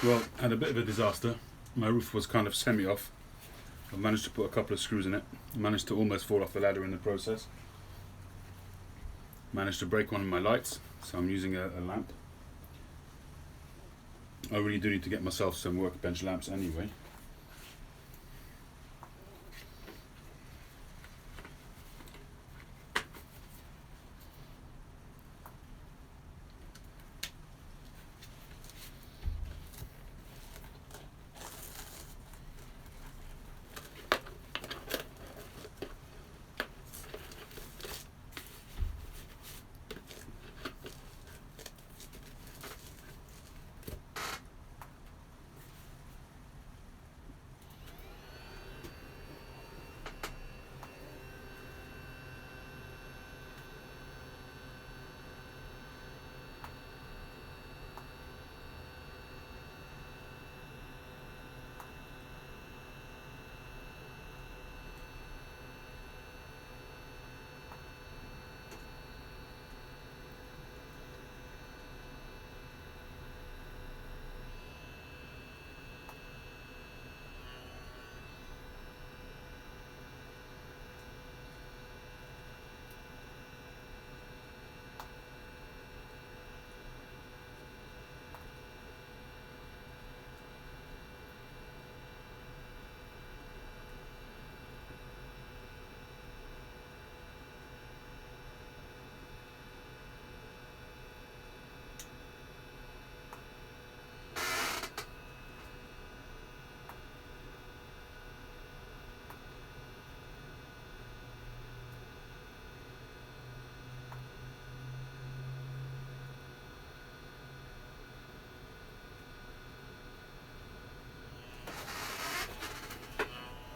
Well, had a bit of a disaster. My roof was kind of semi-off. I managed to put a couple of screws in it. I managed to almost fall off the ladder in the process. Managed to break one of my lights, so I'm using a lamp. I really do need to get myself some workbench lamps anyway.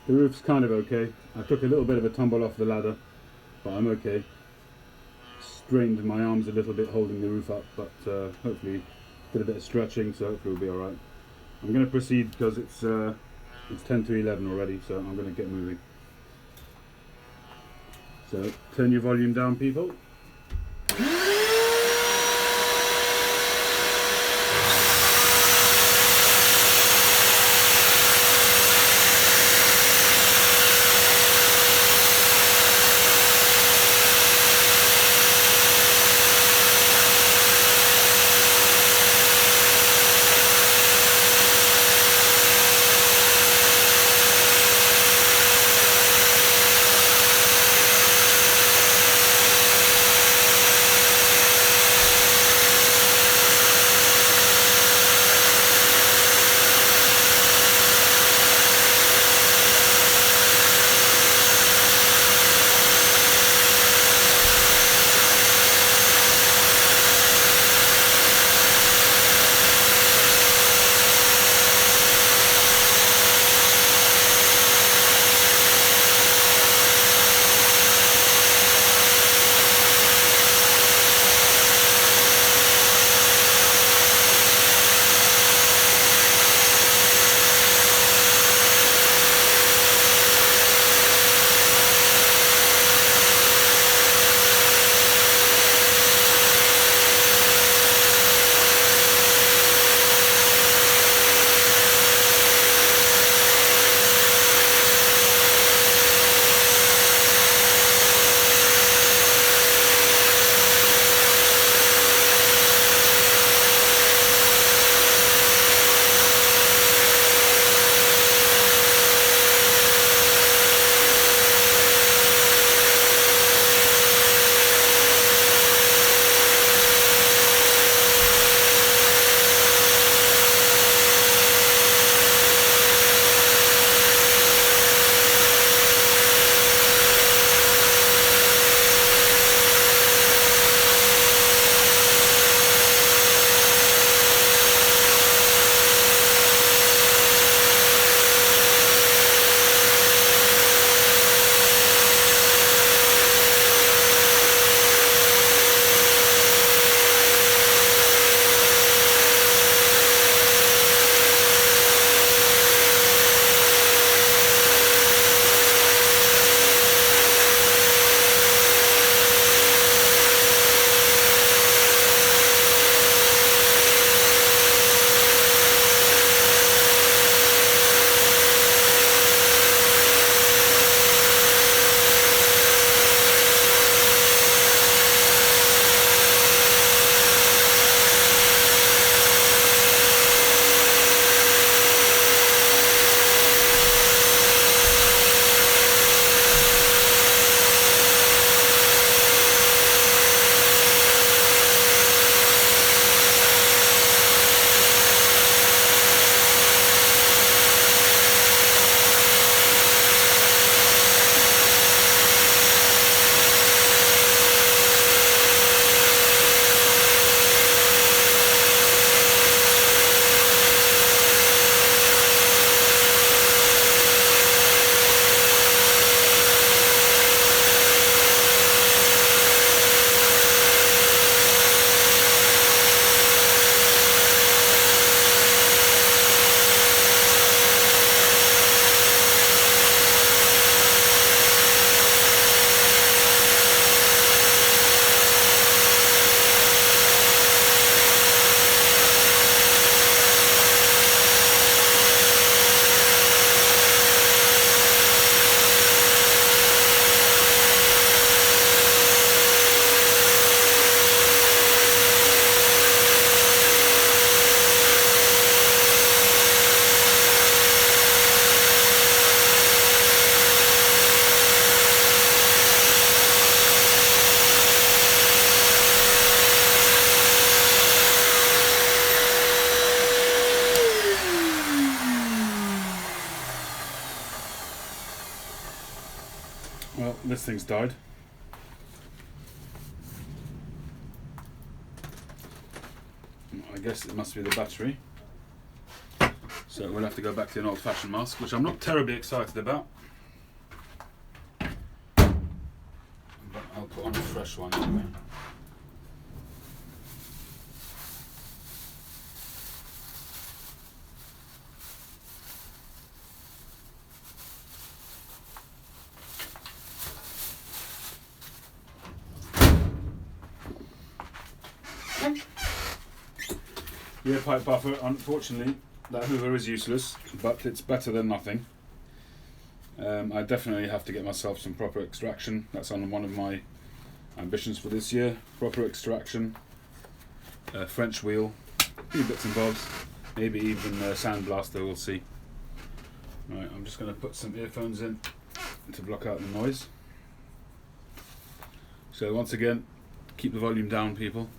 The roof's kind of okay. I took a little bit of a tumble off the ladder, but I'm okay. Strained my arms a little bit holding the roof up, but hopefully did a bit of stretching, so hopefully we'll be alright. I'm going to proceed because it's 10 to 11 already, so I'm going to get moving. So turn your volume down, people. Well, this thing's died. I guess it must be the battery. So we'll have to go back to an old-fashioned mask, which I'm not terribly excited about. But I'll put on a fresh one anyway. Yeah, pipe buffer. Unfortunately, that hoover is useless, but it's better than nothing. I definitely have to get myself some proper extraction. That's on one of my ambitions for this year. Proper extraction, French wheel, a few bits and bobs, maybe even sandblaster, we'll see. Right, I'm just going to put some earphones in to block out the noise. So once again, keep the volume down, people.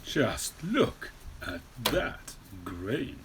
Just look at that grain.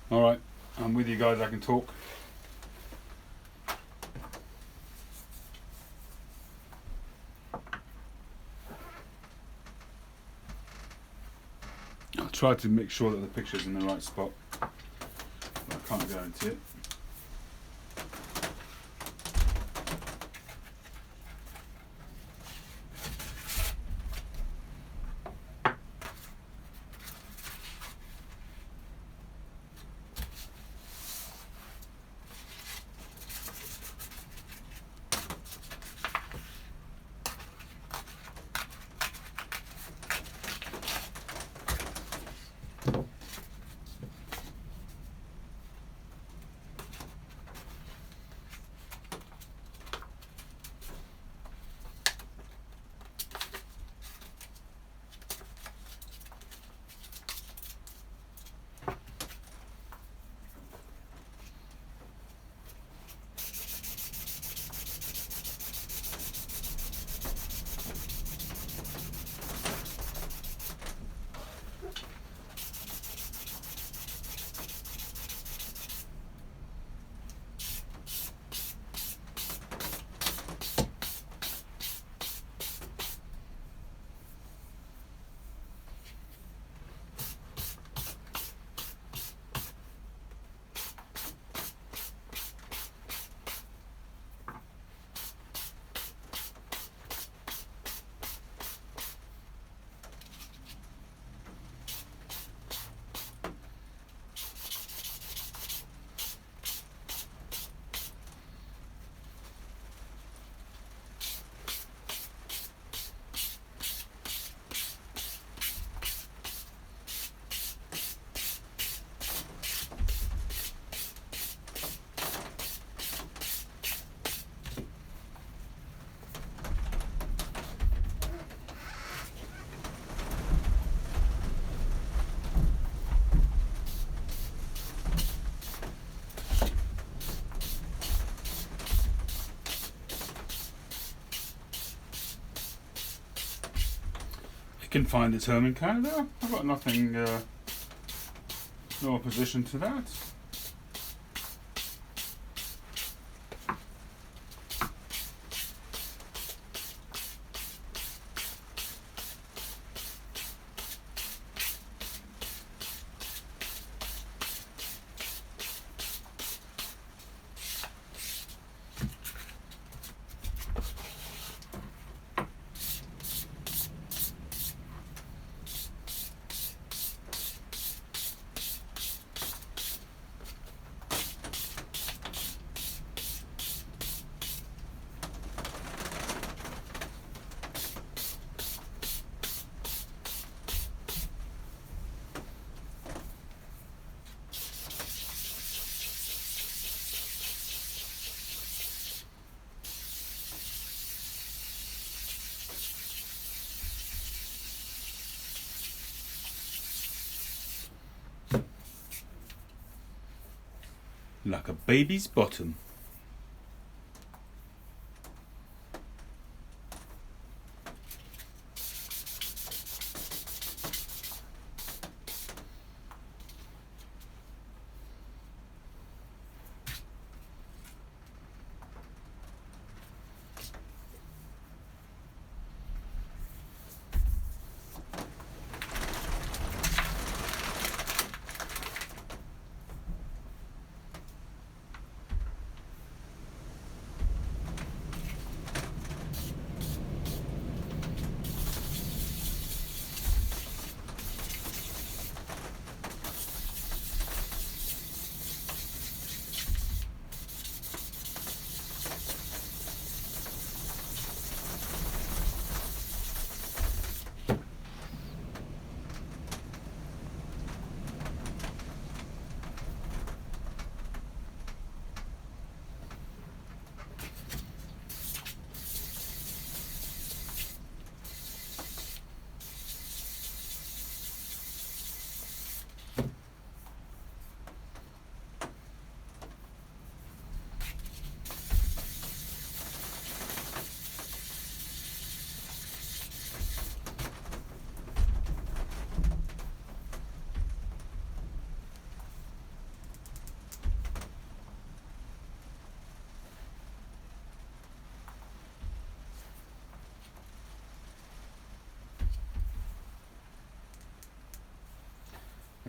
Alright, I'm with you guys, I can talk. I'll try to make sure that the picture's in the right spot. I can't guarantee it. can find its home in Canada. I've got nothing, no opposition to that. Like a baby's bottom.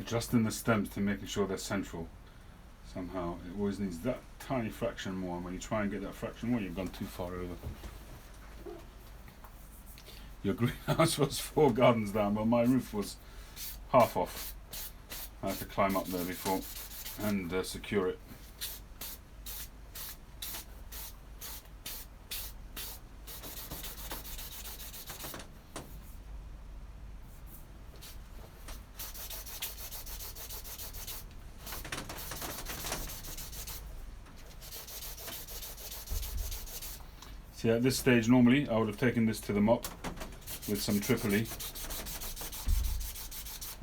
Adjusting the stems to making sure they're central. Somehow it always needs that tiny fraction more, and when you try and get that fraction more, you've gone too far over. Your greenhouse was 4 gardens down, but my roof was half off. I had to climb up there before and secure it. See, at this stage normally I would have taken this to the mop with some Tripoli.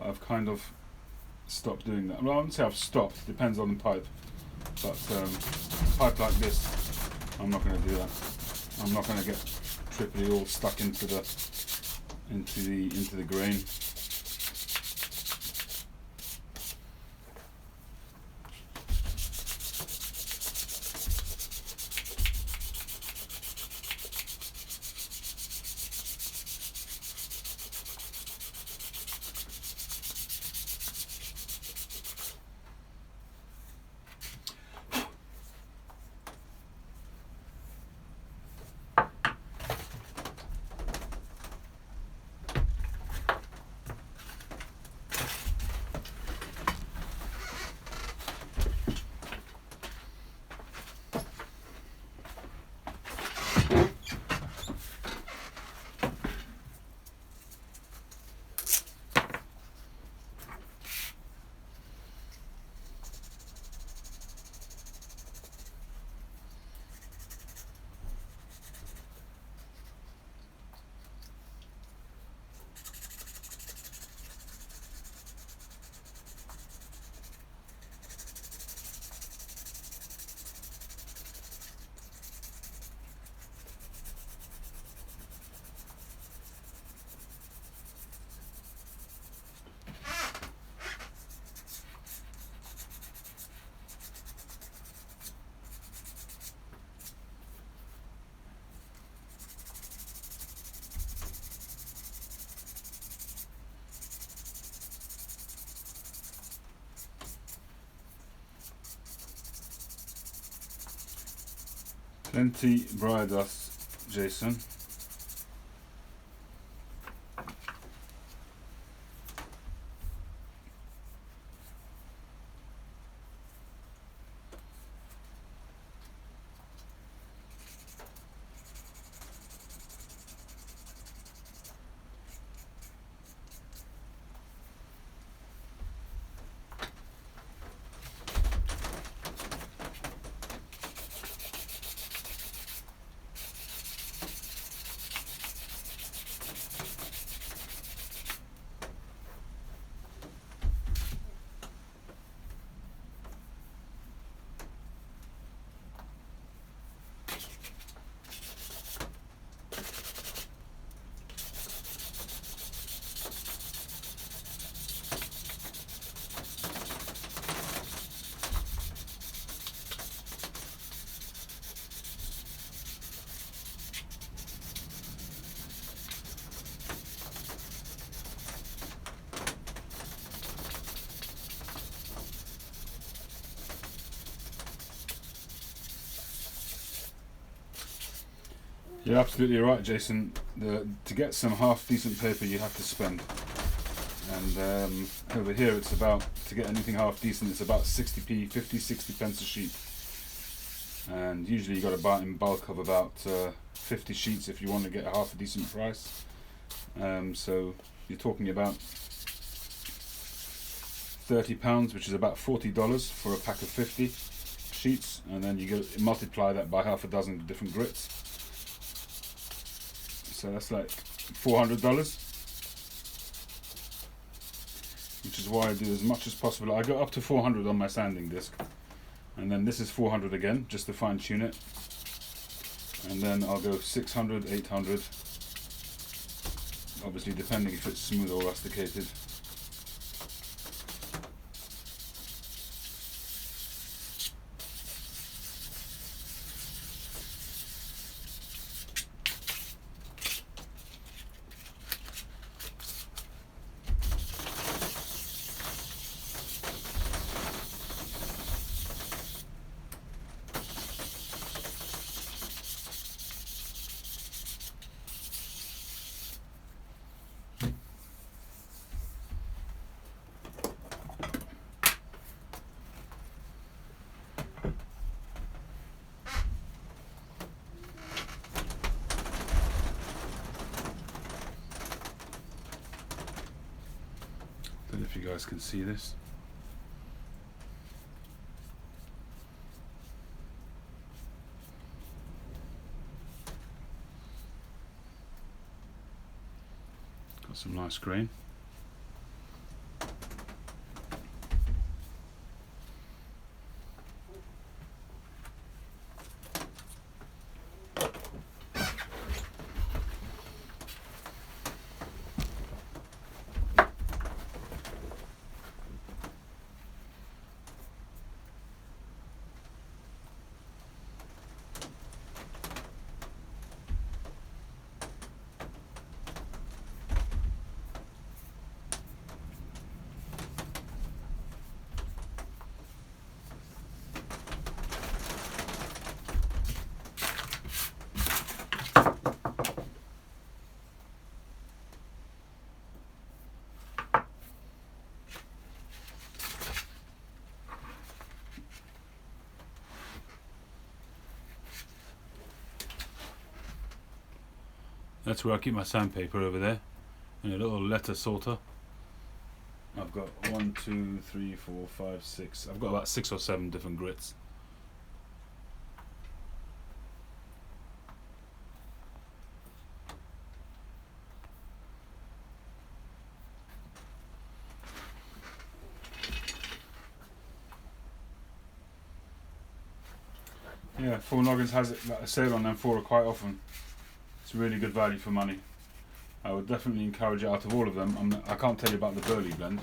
I've kind of stopped doing that. Well, I wouldn't say I've stopped, it depends on the pipe. But a pipe like this, I'm not going to do that. I'm not going to get Tripoli all stuck into the grain. Plenty briar dust, Jason. You're absolutely right, Jason. To get some half decent paper you have to spend. And over here it's about, to get anything half decent, it's about 60p, 60 pence a sheet. And usually you got to buy it in bulk of about 50 sheets if you want to get a half a decent price. So you're talking about £30, which is about $40 for a pack of 50 sheets, and then you multiply that by half a dozen different grits. So that's like $400, which is why I do as much as possible. I go up to 400 on my sanding disc, and then this is 400 again, just to fine tune it. And then I'll go 600, 800, obviously depending if it's smooth or rusticated. Don't know if you guys can see this. Got some nice grain. That's where I keep my sandpaper, over there, in a little letter sorter. I've got 1, 2, 3, 4, 5, 6. I've got about 6 or 7 different grits. Yeah, 4 Noggins has it, like a sale on them 4 quite often. It's really good value for money. I would definitely encourage it out of all of them. I can't tell you about the Burley blend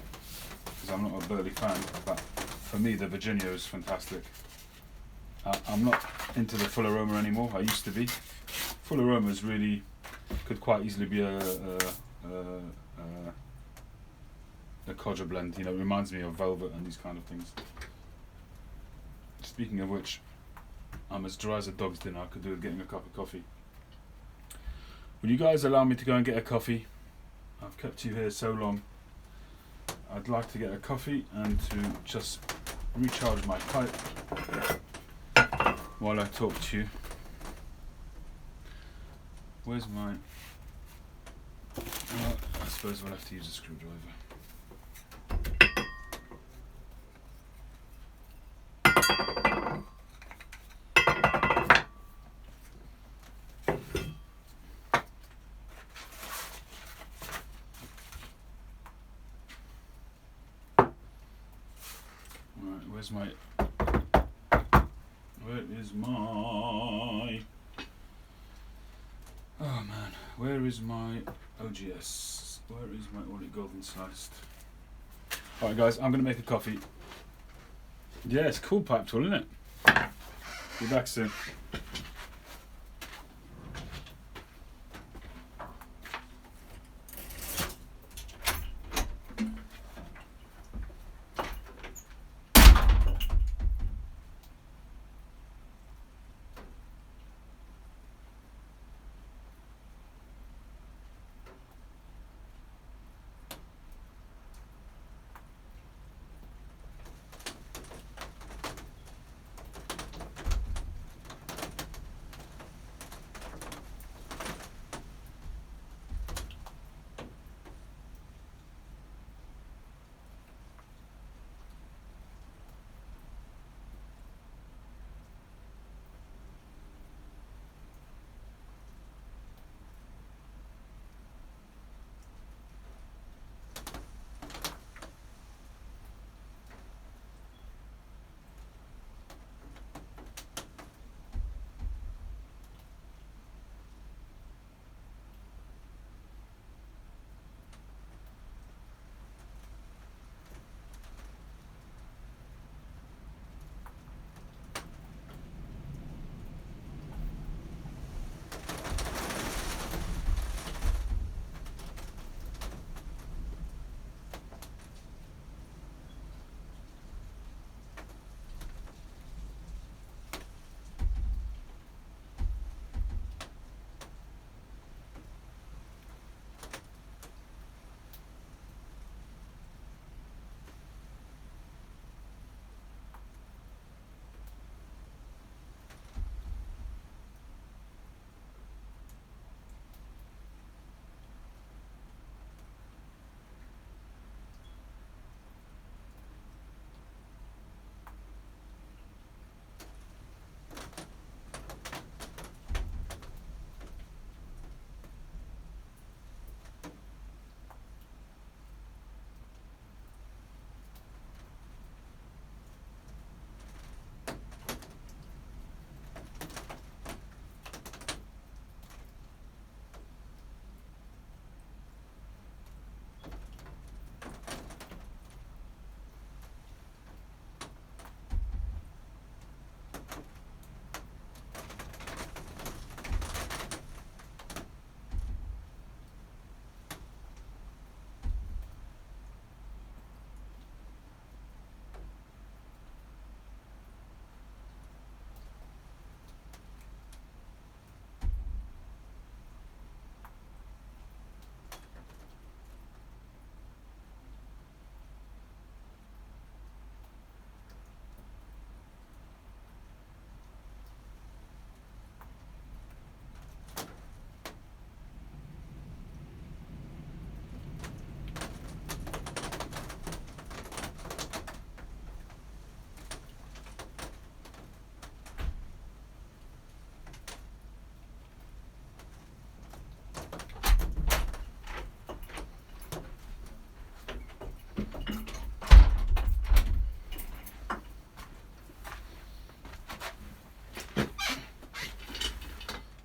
because I'm not a Burley fan, but for me the Virginia is fantastic. I'm not into the full aroma anymore. I used to be. Full aroma is really, could quite easily be a codger blend. You know, it reminds me of velvet and these kind of things. Speaking of which, I'm as dry as a dog's dinner. I could do with getting a cup of coffee. Will you guys allow me to go and get a coffee? I've kept you here so long. I'd like to get a coffee and to just recharge my pipe while I talk to you. Where's my... Well, I suppose we'll have to use a screwdriver. Where is my OGS? Where is my Audit Golden Sliced? Alright guys, I'm going to make a coffee. Yeah, it's cool pipe tool, isn't it? Be back soon.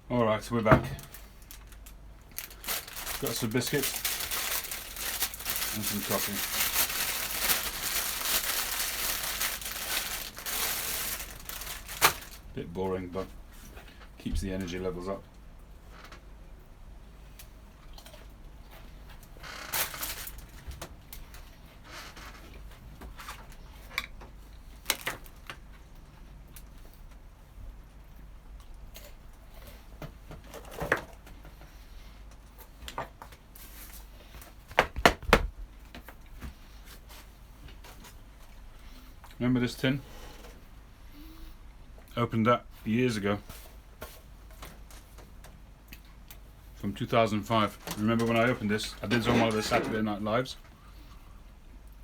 Alright, so we're back. Got some biscuits and some coffee. Bit boring, but keeps the energy levels up. Remember this tin? Opened that years ago. From 2005. Remember when I opened this? I did on one of the Saturday Night Lives.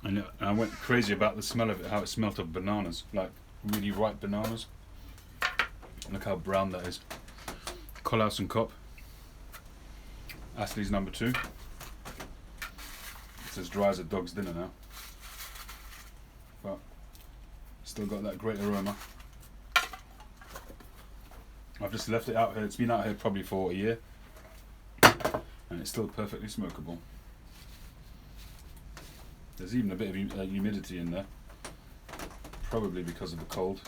And I went crazy about the smell of it, how it smelt of bananas. Like really ripe bananas. Look how brown that is. Collaus and Cop. Astley's number 2. It's as dry as a dog's dinner now. But still got that great aroma. I've just left it out here. It's been out here probably for a year. And it's still perfectly smokable. There's even a bit of humidity in there. Probably because of the cold.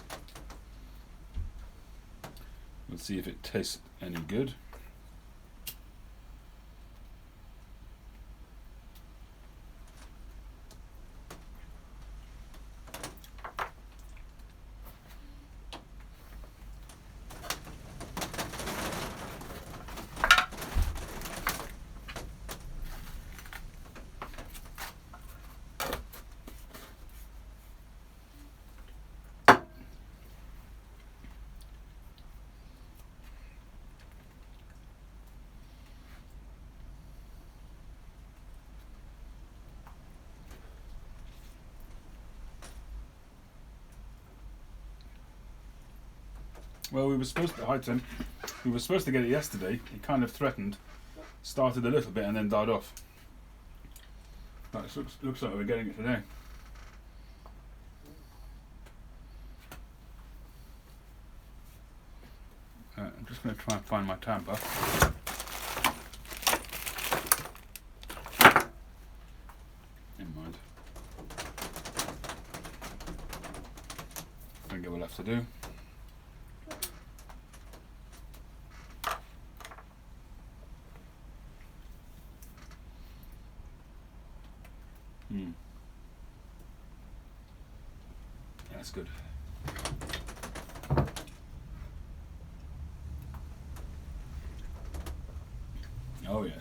Let's see if it tastes any good. Well, we were supposed to, hi Tim, we were supposed to get it yesterday. It kind of threatened, started a little bit and then died off. But it looks like we're getting it today. I'm just going to try and find my tamper. Never mind. Finger will have to do. That's good. Oh yeah.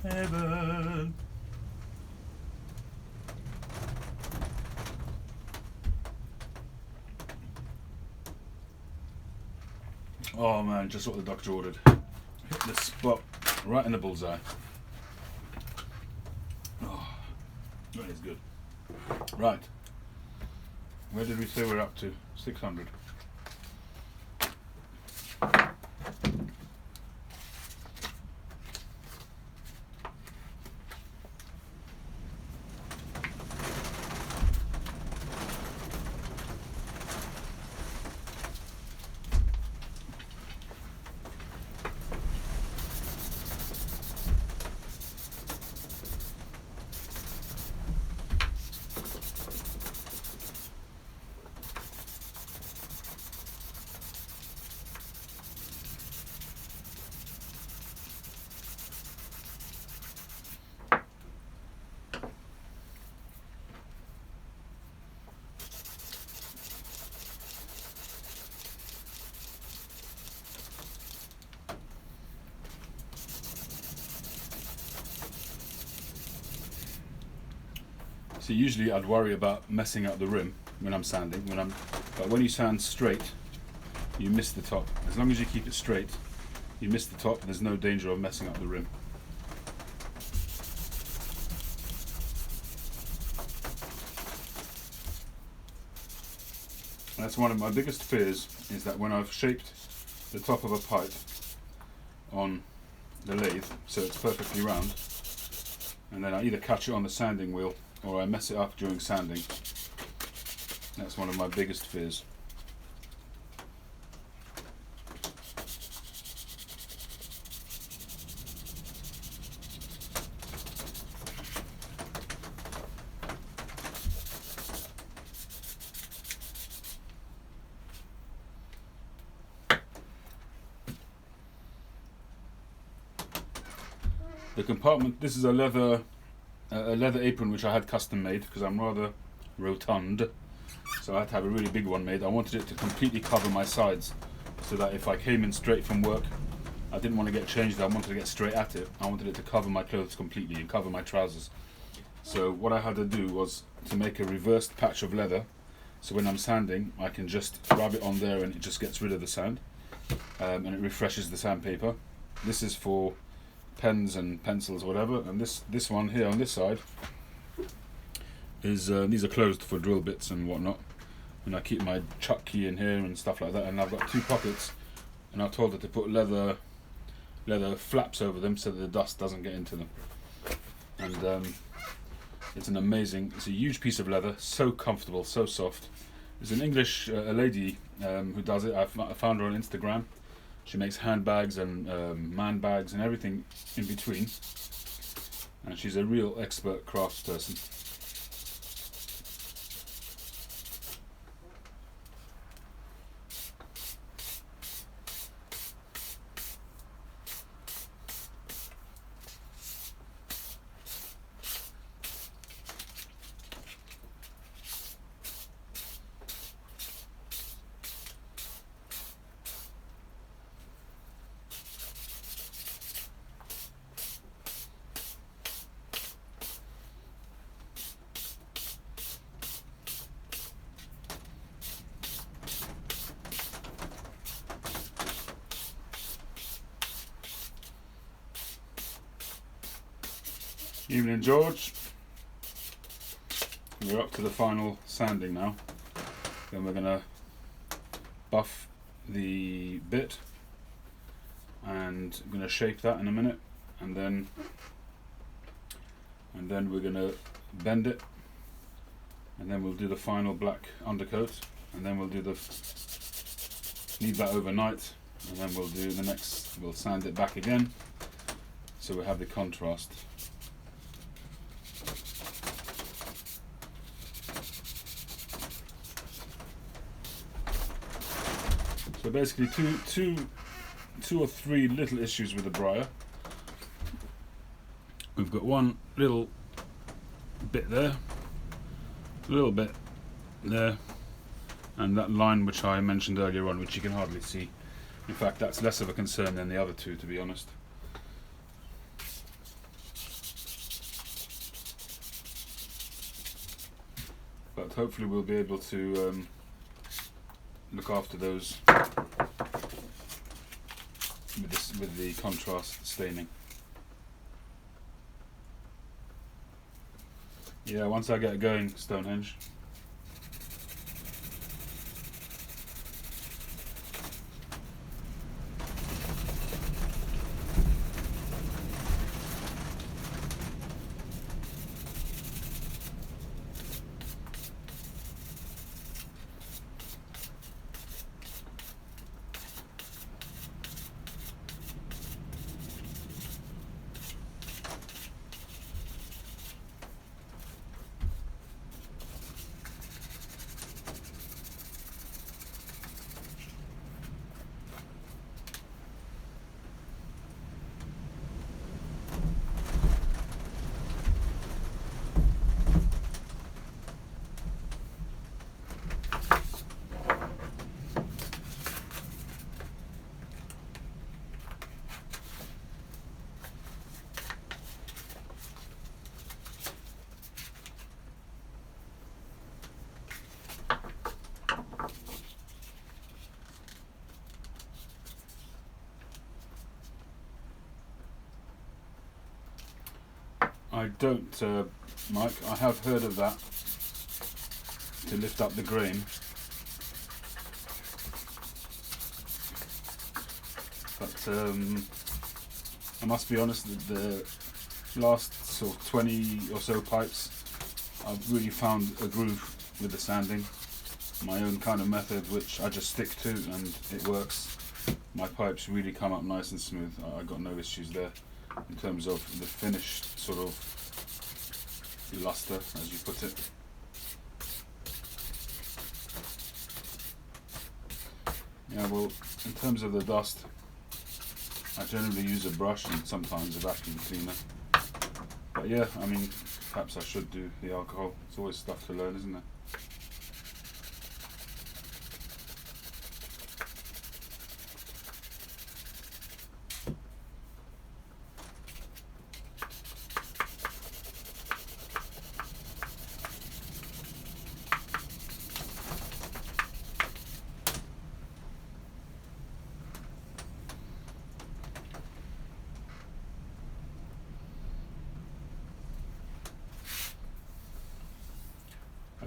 Heaven. Oh man, just what the doctor ordered. Hit the spot right in the bullseye. Oh, that is good. Right. Where did we say we're up to? 600. So usually I'd worry about messing up the rim when I'm sanding. But when you sand straight, you miss the top. As long as you keep it straight, you miss the top. There's no danger of messing up the rim. That's one of my biggest fears, is that when I've shaped the top of a pipe on the lathe so it's perfectly round, and then I either catch it on the sanding wheel or I mess it up during sanding. That's one of my biggest fears. The compartment, this is a leather apron which I had custom made because I'm rather rotund, so I had to have a really big one made. I wanted it to completely cover my sides so that if I came in straight from work, I didn't want to get changed, I wanted to get straight at it. I wanted it to cover my clothes completely and cover my trousers. So what I had to do was to make a reversed patch of leather, so when I'm sanding I can just rub it on there and it just gets rid of the sand, and it refreshes the sandpaper. This is for pens and pencils, whatever, and this one here on this side is these are closed for drill bits and whatnot, and I keep my chuck key in here and stuff like that. And I've got 2 pockets, and I told her to put leather flaps over them so that the dust doesn't get into them. And it's a huge piece of leather, so comfortable, so soft. There's an English a lady who does it. I found her on Instagram. She makes handbags and man bags and everything in between, and she's a real expert craftsperson. Evening, George. We're up to the final sanding now. Then we're gonna buff the bit, and I'm gonna shape that in a minute, and then we're gonna bend it, and then we'll do the final black undercoat, and then we'll do leave that overnight, and then we'll do the next. We'll sand it back again, so we have the contrast. So basically two or three little issues with the briar. We've got one little bit there, a little bit there, and that line which I mentioned earlier on, which you can hardly see. In fact, that's less of a concern than the other two, to be honest. But hopefully we'll be able to look after those with the contrast staining. Yeah, once I get going, Stonehenge. I don't, Mike. I have heard of that, to lift up the grain. But I must be honest, that the last sort of 20 or so pipes, I've really found a groove with the sanding. My own kind of method, which I just stick to, and it works. My pipes really come up nice and smooth. I got no issues there in terms of the finished sort of luster, as you put it. Yeah, well, in terms of the dust, I generally use a brush and sometimes a vacuum cleaner. But yeah, I mean, perhaps I should do the alcohol. It's always stuff to learn, isn't it?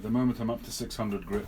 At the moment I'm up to 600 grit.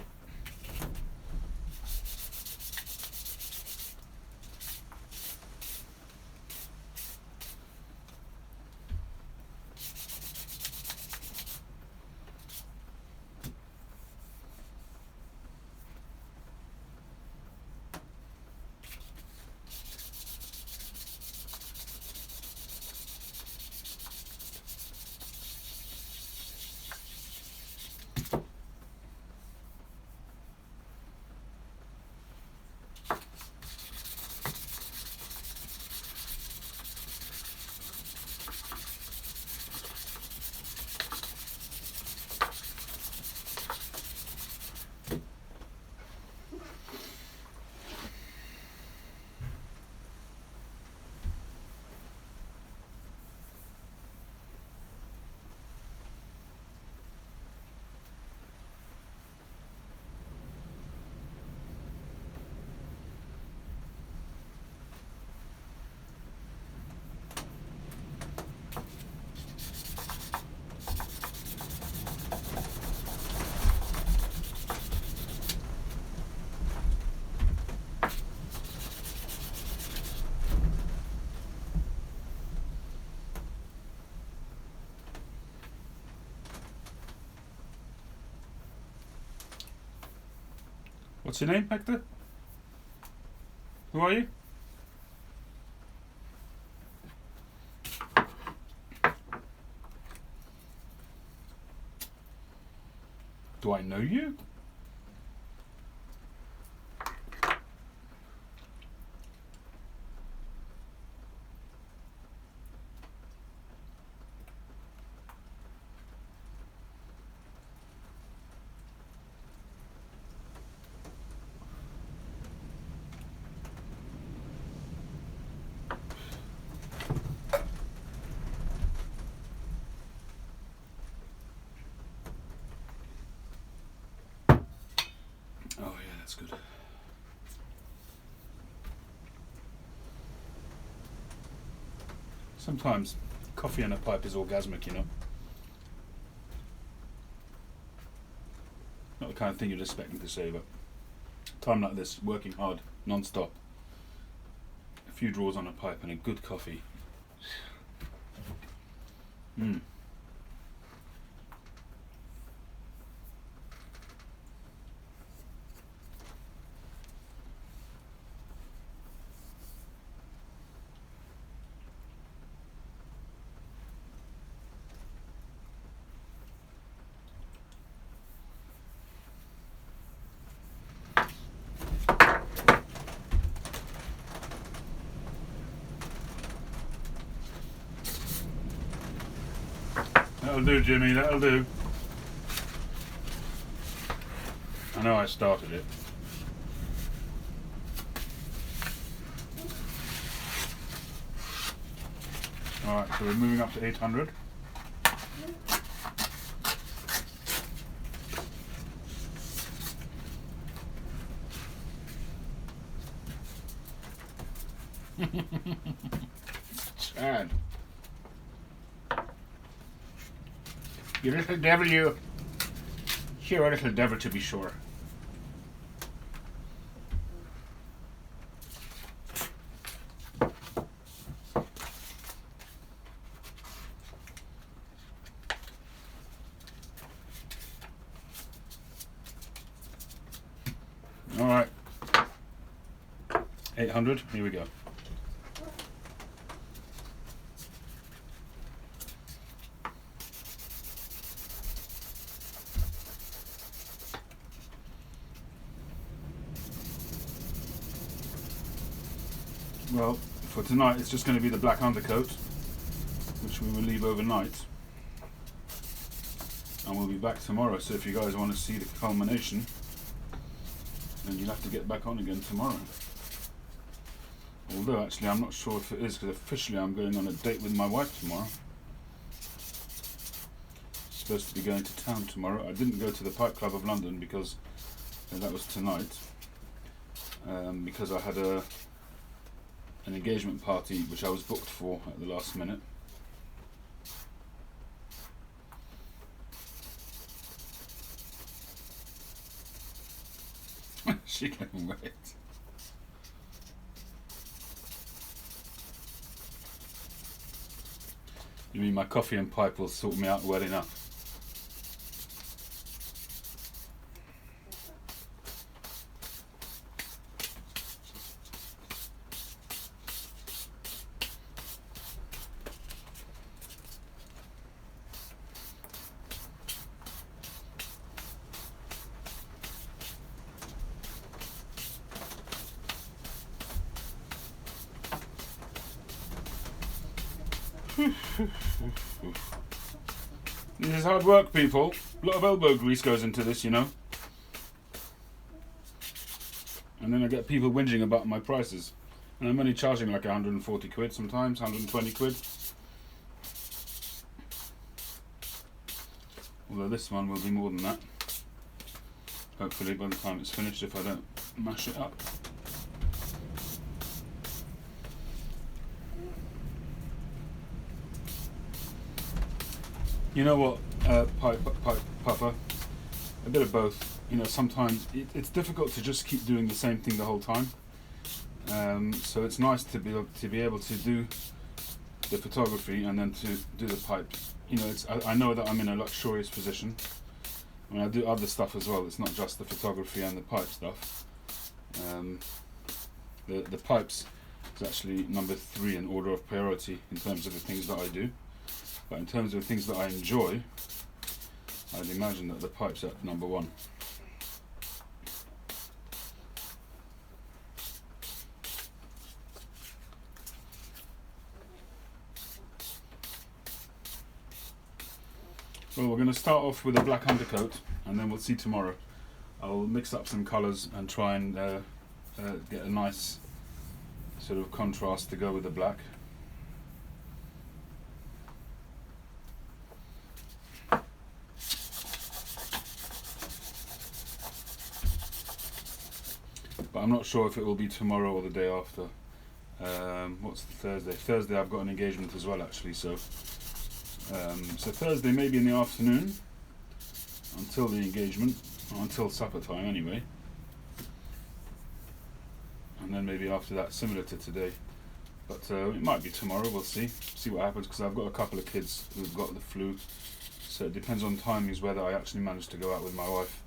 What's your name, Hector? Who are you? Do I know you? Oh yeah, that's good. Sometimes coffee in a pipe is orgasmic, you know. Not the kind of thing you'd expect me to say, but time like this, working hard, non-stop, a few draws on a pipe and a good coffee. Mm. That'll do, Jimmy, that'll do. I know I started it. Alright, so we're moving up to 800. Chad. You little devil, you. You're a little devil, to be sure. All right. 800. Here we go. Well, for tonight it's just going to be the black undercoat, which we will leave overnight, and we'll be back tomorrow. So if you guys want to see the culmination, then you'll have to get back on again tomorrow. Although actually I'm not sure if it is, because officially I'm going on a date with my wife tomorrow. Supposed to be going to town tomorrow. I didn't go to the Pipe Club of London because that was tonight, because I had an engagement party which I was booked for at the last minute. She can wait. You mean my coffee and pipe will sort me out well enough? This is hard work, people. A lot of elbow grease goes into this, you know. And then I get people whinging about my prices. And I'm only charging like 140 quid sometimes, 120 quid. Although this one will be more than that. Hopefully by the time it's finished, if I don't mash it up. You know what, Puffer? A bit of both. You know, sometimes it's difficult to just keep doing the same thing the whole time. So it's nice to be able to do the photography and then to do the pipes. You know, I know that I'm in a luxurious position. I mean, I do other stuff as well. It's not just the photography and the pipe stuff. The pipes is actually number 3 in order of priority in terms of the things that I do. But in terms of the things that I enjoy, I'd imagine that the pipe's at number 1. Well, we're going to start off with a black undercoat, and then we'll see tomorrow. I'll mix up some colours and try and get a nice sort of contrast to go with the black. But I'm not sure if it will be tomorrow or the day after. What's the Thursday? Thursday I've got an engagement as well, actually, so Thursday maybe in the afternoon until the engagement, or until supper time anyway, and then maybe after that similar to today, but it might be tomorrow. We'll see what happens, because I've got a couple of kids who've got the flu, so it depends on timings whether I actually manage to go out with my wife.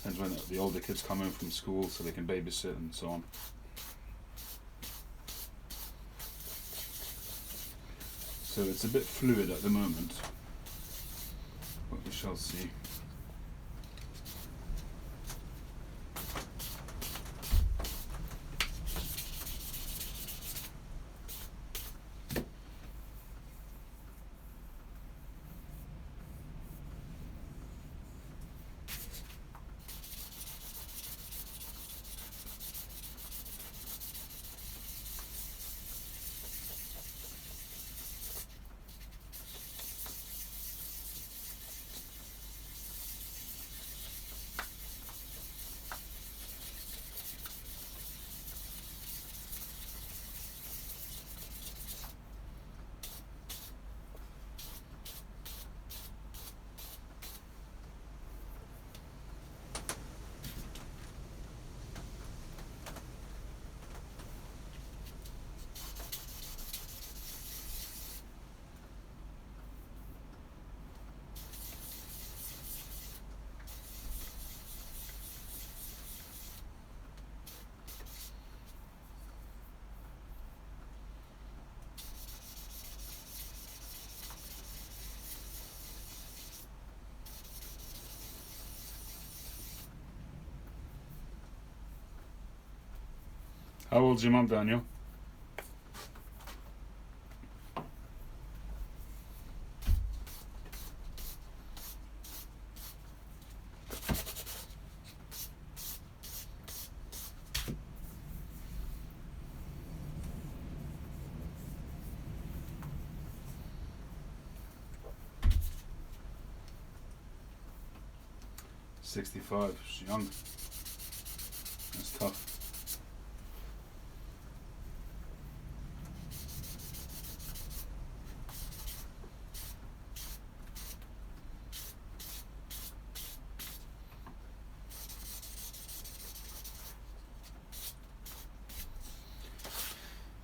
Depends when the older kids come in from school so they can babysit and so on. So it's a bit fluid at the moment, but we shall see. How old's your mum, Daniel? "65. She's young. That's tough.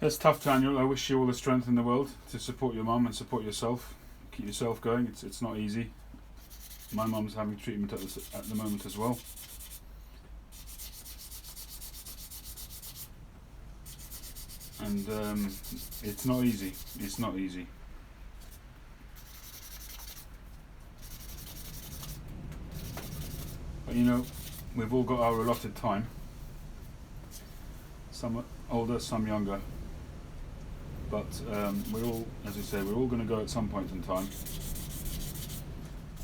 It's tough, Daniel. I wish you all the strength in the world to support your mum and support yourself. Keep yourself going. It's not easy. My mum's having treatment at the moment as well. And it's not easy. It's not easy. But you know, we've all got our allotted time. Some older, some younger. But we're all, as you say, we're all going to go at some point in time.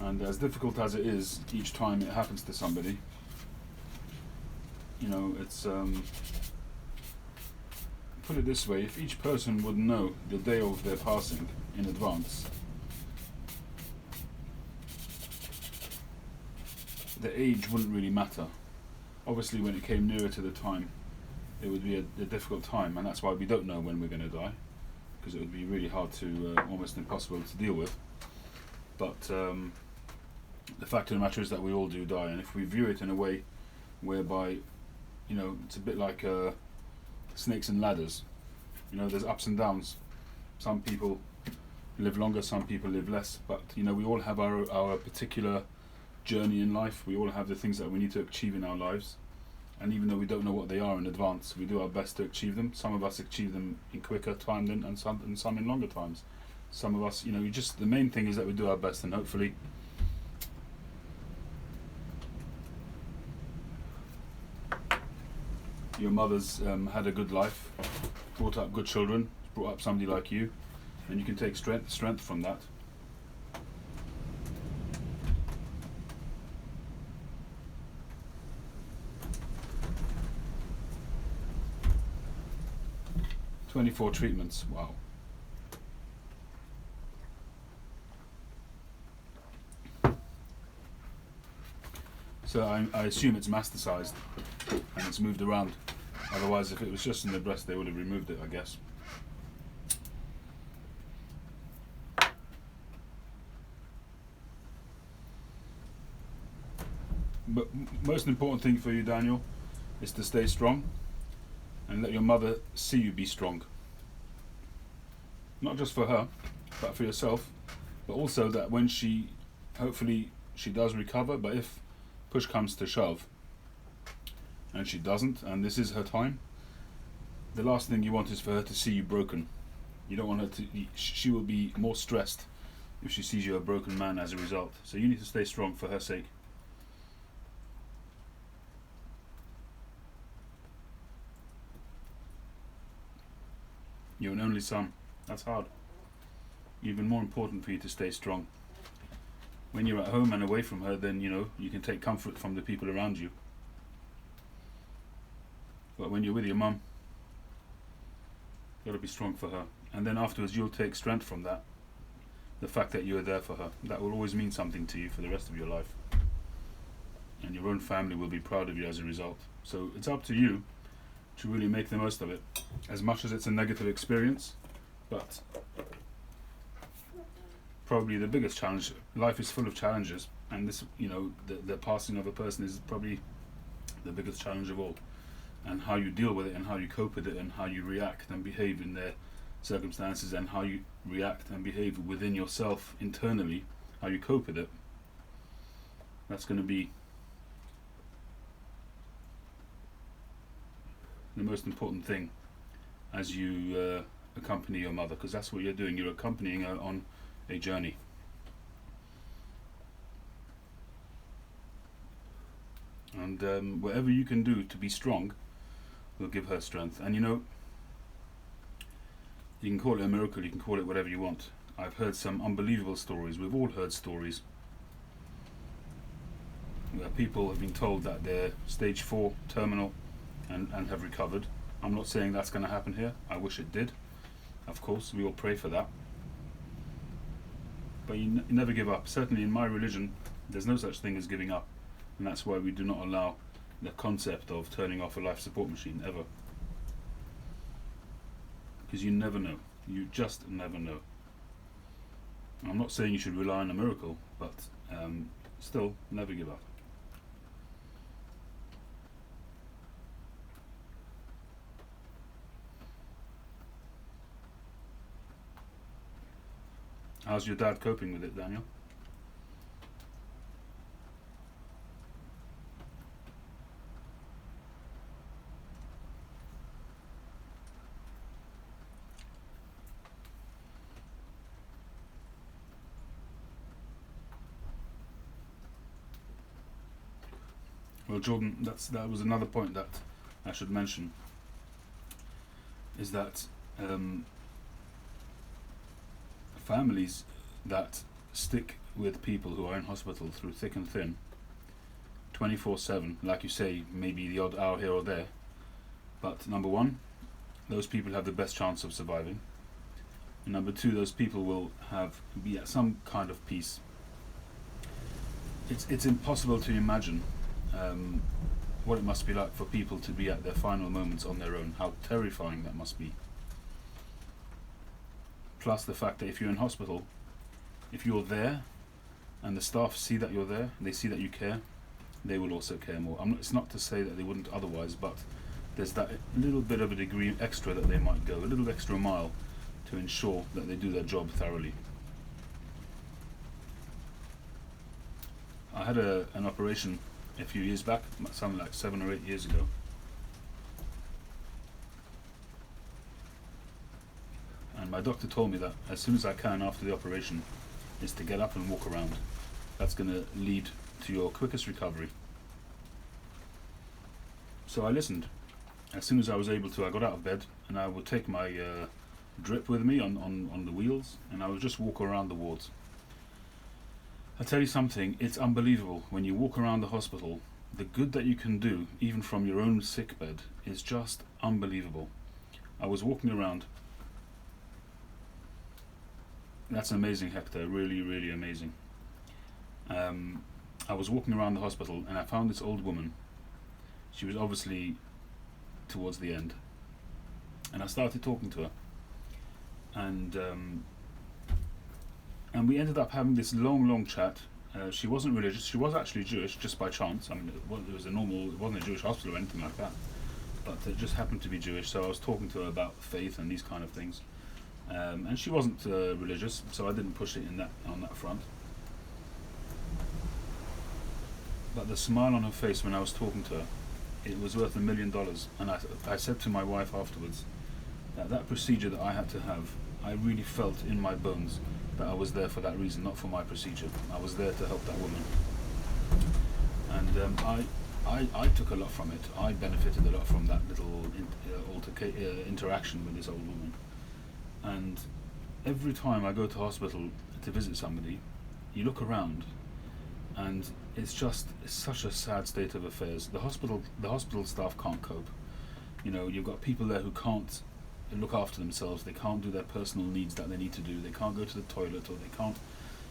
And as difficult as it is, each time it happens to somebody, you know, it's put it this way: if each person would know the day of their passing in advance, the age wouldn't really matter. Obviously, when it came nearer to the time, it would be a difficult time, and that's why we don't know when we're going to die, because it would be really hard to, almost impossible to deal with. But the fact of the matter is that we all do die, and if we view it in a way whereby, you know, it's a bit like snakes and ladders. You know, there's ups and downs. Some people live longer, some people live less, but you know, we all have our particular journey in life. We all have the things that we need to achieve in our lives, and even though we don't know what they are in advance, we do our best to achieve them. Some of us achieve them in quicker time and some in longer times. Some of us, you know, the main thing is that we do our best, and hopefully your mother's had a good life, brought up good children, brought up somebody like you, and you can take strength from that. "24 treatments, wow. So I assume it's masticized and it's moved around. Otherwise, if it was just in the breast, they would have removed it, I guess. But most important thing for you, Daniel, is to stay strong and let your mother see you be strong. Not just for her, but for yourself, but also that when hopefully she does recover, but if push comes to shove and she doesn't, and this is her time, the last thing you want is for her to see you broken. You don't want her to, she will be more stressed if she sees you a broken man as a result. So you need to stay strong for her sake. You're an only son. That's hard. Even more important for you to stay strong. When you're at home and away from her, then you know you can take comfort from the people around you. But when you're with your mum, you've got to be strong for her. And then afterwards you'll take strength from that. The fact that you are there for her. That will always mean something to you for the rest of your life. And your own family will be proud of you as a result. So it's up to you to really make the most of it. As much as it's a negative experience, but probably the biggest challenge. Life is full of challenges, and this, you know, the passing of a person is probably the biggest challenge of all. And how you deal with it, and how you cope with it, and how you react and behave in their circumstances, and how you react and behave within yourself internally, how you cope with it. That's going to be the most important thing as you accompany your mother, because that's what you're doing. You're accompanying her on a journey. And whatever you can do to be strong will give her strength. And you know, you can call it a miracle, you can call it whatever you want. I've heard some unbelievable stories. We've all heard stories where people have been told that they're stage 4 terminal and have recovered. I'm not saying that's going to happen here. I wish it did. Of course, we all pray for that. But you never give up. Certainly in my religion, there's no such thing as giving up. And that's why we do not allow the concept of turning off a life support machine, ever. Because you never know. You just never know. I'm not saying you should rely on a miracle, but still, never give up. How's your dad coping with it, Daniel? Well, Jordan, that was another point that I should mention, is that families that stick with people who are in hospital through thick and thin, 24/7, like you say, maybe the odd hour here or there, but number one, those people have the best chance of surviving, and number two, those people will be at some kind of peace. It's impossible to imagine what it must be like for people to be at their final moments on their own, how terrifying that must be. Plus the fact that if you're in hospital, if you're there and the staff see that you're there, they see that you care, they will also care more. It's not to say that they wouldn't otherwise, but there's that little bit of a degree extra that they might go, a little extra mile to ensure that they do their job thoroughly. I had an operation a few years back, something like 7 or 8 years ago. And my doctor told me that as soon as I can after the operation is to get up and walk around. That's going to lead to your quickest recovery. So I listened. As soon as I was able to, I got out of bed and I would take my drip with me on the wheels, and I would just walk around the wards. I tell you something, it's unbelievable when you walk around the hospital. The good that you can do, even from your own sick bed, is just unbelievable. I was walking around. That's amazing, Hector. Really, really amazing. I was walking around the hospital and I found this old woman. She was obviously towards the end, and I started talking to her, and we ended up having this long chat. She wasn't religious. She was actually Jewish, just by chance. I mean, it wasn't a Jewish hospital or anything like that, but it just happened to be Jewish. So I was talking to her about faith and these kind of things, and she wasn't religious, so I didn't push it on that front. But the smile on her face when I was talking to her, it was worth $1 million. And I said to my wife afterwards that procedure that I had to have, I really felt in my bones that I was there for that reason, not for my procedure. I was there to help that woman. And I took a lot from it. I benefited a lot from that little interaction with this old woman. And every time I go to hospital to visit somebody, you look around, and it's such a sad state of affairs. The hospital staff can't cope. You know, you've got people there who can't look after themselves. They can't do their personal needs that they need to do. They can't go to the toilet, or they can't,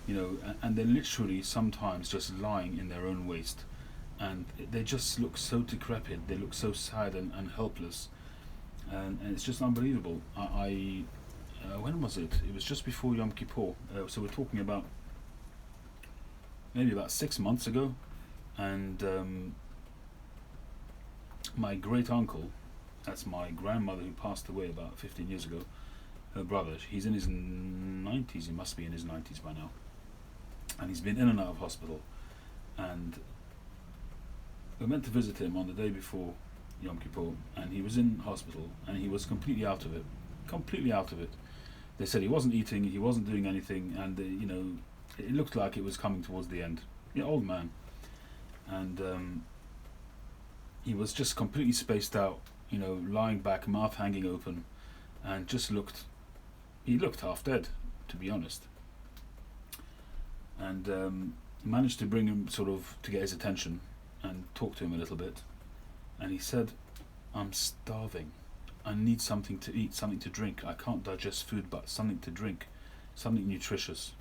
and they're literally sometimes just lying in their own waste, and they just look so decrepit. They look so sad and helpless, and it's just unbelievable. When was it? It was just before Yom Kippur. So we're talking about maybe about 6 months ago, and my great uncle, that's my grandmother who passed away about 15 years ago, her brother, he's in his 90s, he must be in his 90s by now, and he's been in and out of hospital, and we went to visit him on the day before Yom Kippur, and he was in hospital, and he was completely out of it. They said he wasn't eating, he wasn't doing anything, and it looked like it was coming towards the end. Old man. And he was just completely spaced out, lying back, mouth hanging open, and he looked half dead, to be honest. And managed to bring him to get his attention and talk to him a little bit. And he said, "I'm starving. I need something to eat, something to drink. I can't digest food, but something to drink, something nutritious."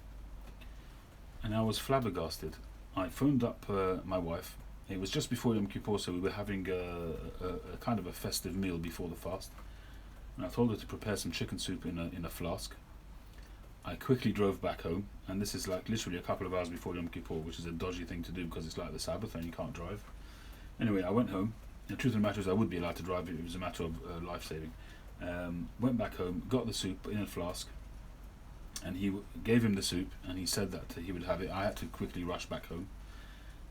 And I was flabbergasted. I phoned up my wife. It was just before Yom Kippur, so we were having a kind of a festive meal before the fast. And I told her to prepare some chicken soup in a flask. I quickly drove back home, and this is like literally a couple of hours before Yom Kippur, which is a dodgy thing to do because it's like the Sabbath and you can't drive. Anyway, I went home. The truth of the matter is I would be allowed to drive if it was a matter of life-saving. Went back home, got the soup in a flask, and he gave him the soup, and he said that he would have it. I had to quickly rush back home,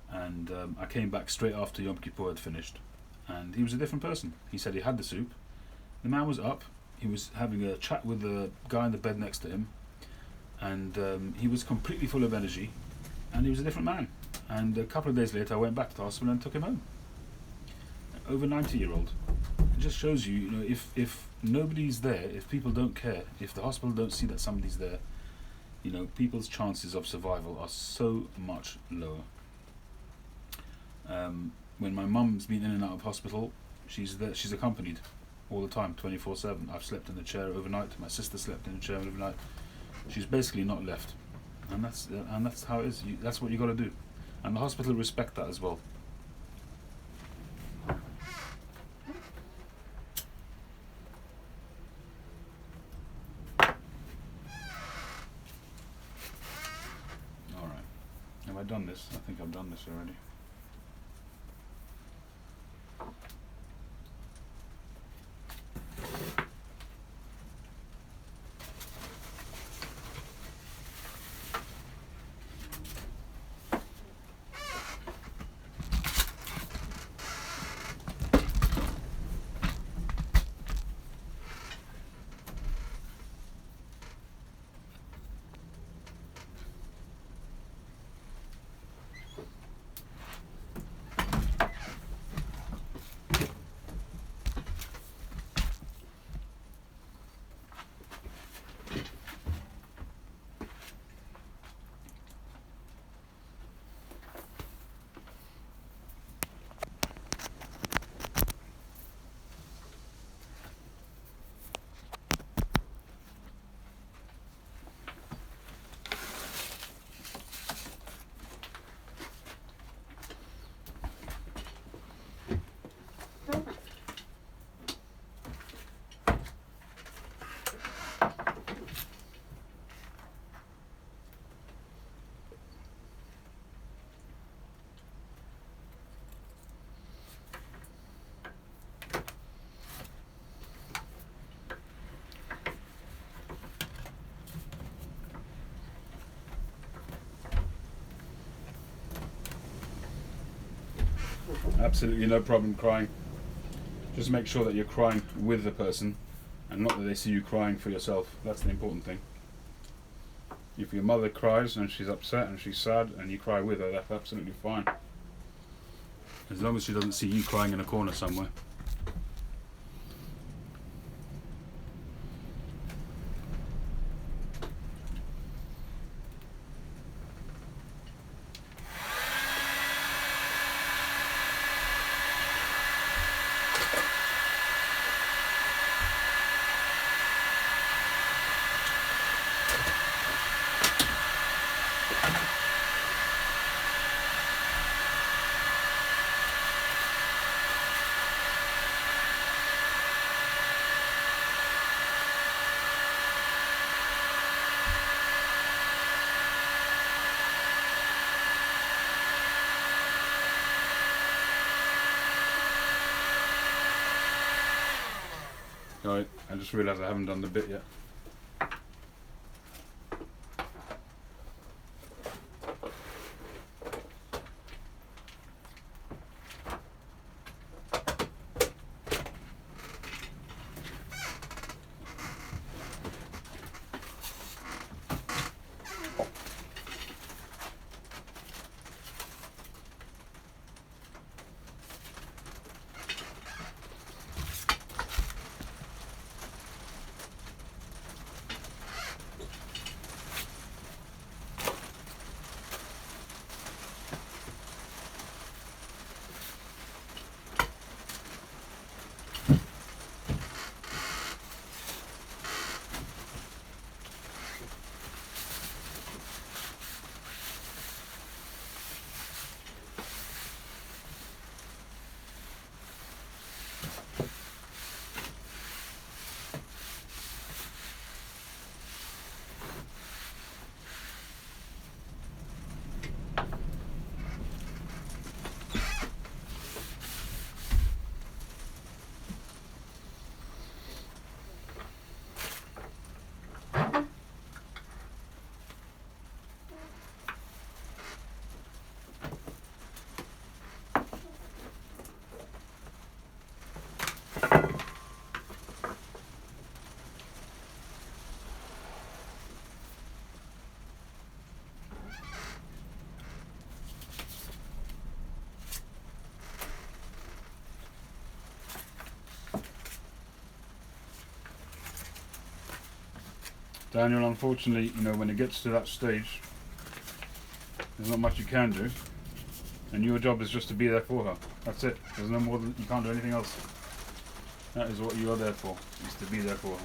and I came back straight after Yom Kippur had finished, and he was a different person. He said he had the soup. The man was up. He was having a chat with the guy in the bed next to him, and he was completely full of energy, and he was a different man. And a couple of days later, I went back to the hospital and took him home. Over 90-year-old. It just shows you, you know, if nobody's there, if people don't care, if the hospital don't see that somebody's there, you know, people's chances of survival are so much lower. When my mum's been in and out of hospital, she's there, she's accompanied all the time, 24/7. I've slept in the chair overnight. My sister slept in the chair overnight. She's basically not left, and that's how it is. That's what you got to do, and the hospital respect that as well. All right, have I done this? I think I've done this already. Absolutely no problem crying. Just make sure that you're crying with the person and not that they see you crying for yourself. That's the important thing. If your mother cries and she's upset and she's sad and you cry with her, that's absolutely fine. As long as she doesn't see you crying in a corner somewhere. Right, I just realised I haven't done the bit yet. Daniel, unfortunately, when it gets to that stage, there's not much you can do, and your job is just to be there for her. That's it. There's no more. You can't do anything else. That is what you are there for, is to be there for her.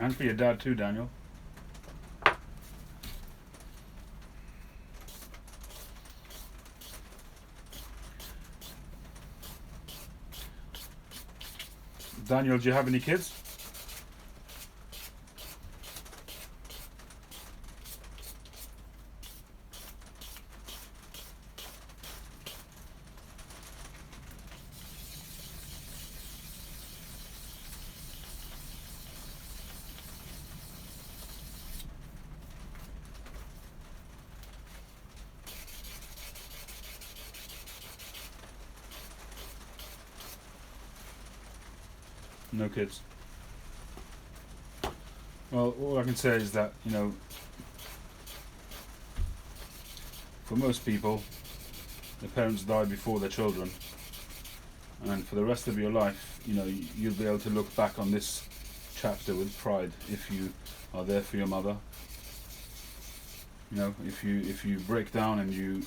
And for your dad too, Daniel. Daniel, do you have any kids? No kids. Well, all I can say is that, for most people, their parents die before their children. And for the rest of your life, you'll be able to look back on this chapter with pride if you are there for your mother. If you break down and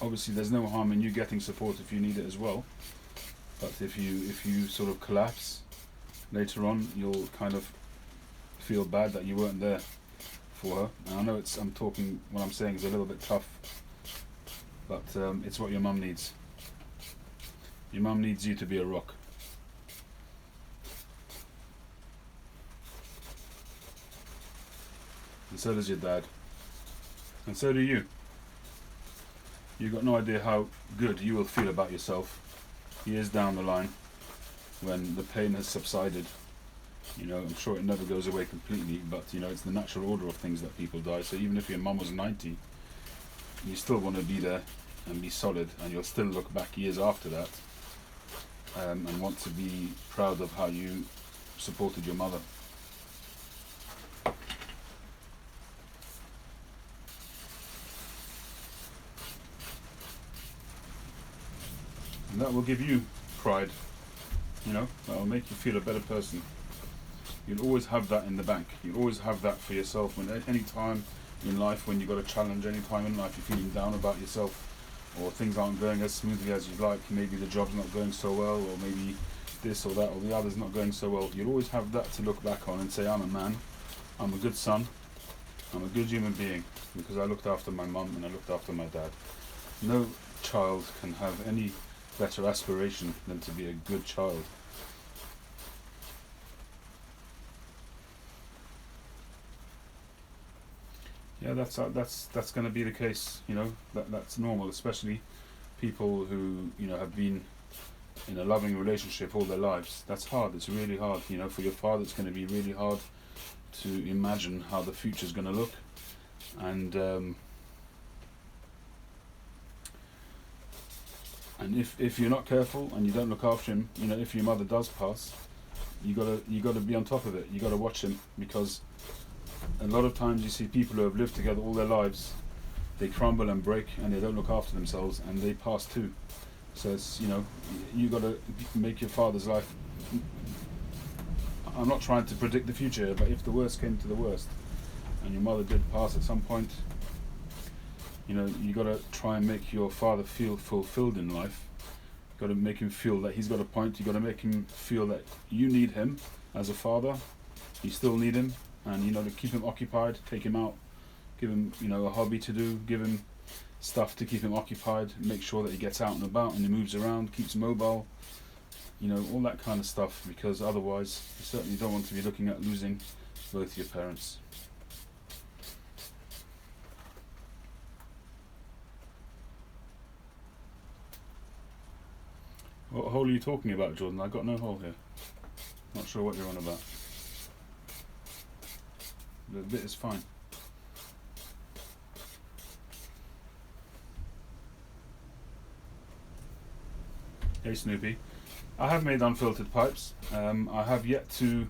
obviously there's no harm in you getting support if you need it as well. But if you sort of collapse later on, you'll kind of feel bad that you weren't there for her. And I know what I'm saying is a little bit tough, but it's what your mum needs. Your mum needs you to be a rock. And so does your dad. And so do you. You've got no idea how good you will feel about yourself years down the line when the pain has subsided. I'm sure it never goes away completely, but it's the natural order of things that people die. So even if your mum was 90, you still want to be there and be solid, and you'll still look back years after that and want to be proud of how you supported your mother. And that will give you pride, that will make you feel a better person. You'll always have that in the bank. You'll always have that for yourself when any time in life when you've got a challenge, any time in life you're feeling down about yourself, or things aren't going as smoothly as you'd like, maybe the job's not going so well, or maybe this or that or the other's not going so well, you'll always have that to look back on and say, I'm a man, I'm a good son, I'm a good human being, because I looked after my mum and I looked after my dad. No child can have any better aspiration than to be a good child. Yeah, that's going to be the case. That's normal, especially people who have been in a loving relationship all their lives. That's hard. It's really hard. For your father, it's going to be really hard to imagine how the future's going to look, and if you're not careful and you don't look after him, if your mother does pass, you gotta be on top of it. You gotta watch him, because a lot of times you see people who have lived together all their lives, they crumble and break and they don't look after themselves and they pass too. So it's, you got to make your father's life. I'm not trying to predict the future, but if the worst came to the worst and your mother did pass at some point, you got to try and make your father feel fulfilled in life. You got to make him feel that he's got a point. You got to make him feel that you need him as a father. You still need him. And to keep him occupied, take him out, give him a hobby to do, give him stuff to keep him occupied, make sure that he gets out and about and he moves around, keeps mobile, all that kind of stuff, because otherwise you certainly don't want to be looking at losing both your parents. What hole are you talking about, Jordan? I got no hole here. Not sure what you're on about. The bit is fine. Hey Snoopy. I have made unfiltered pipes. I have yet to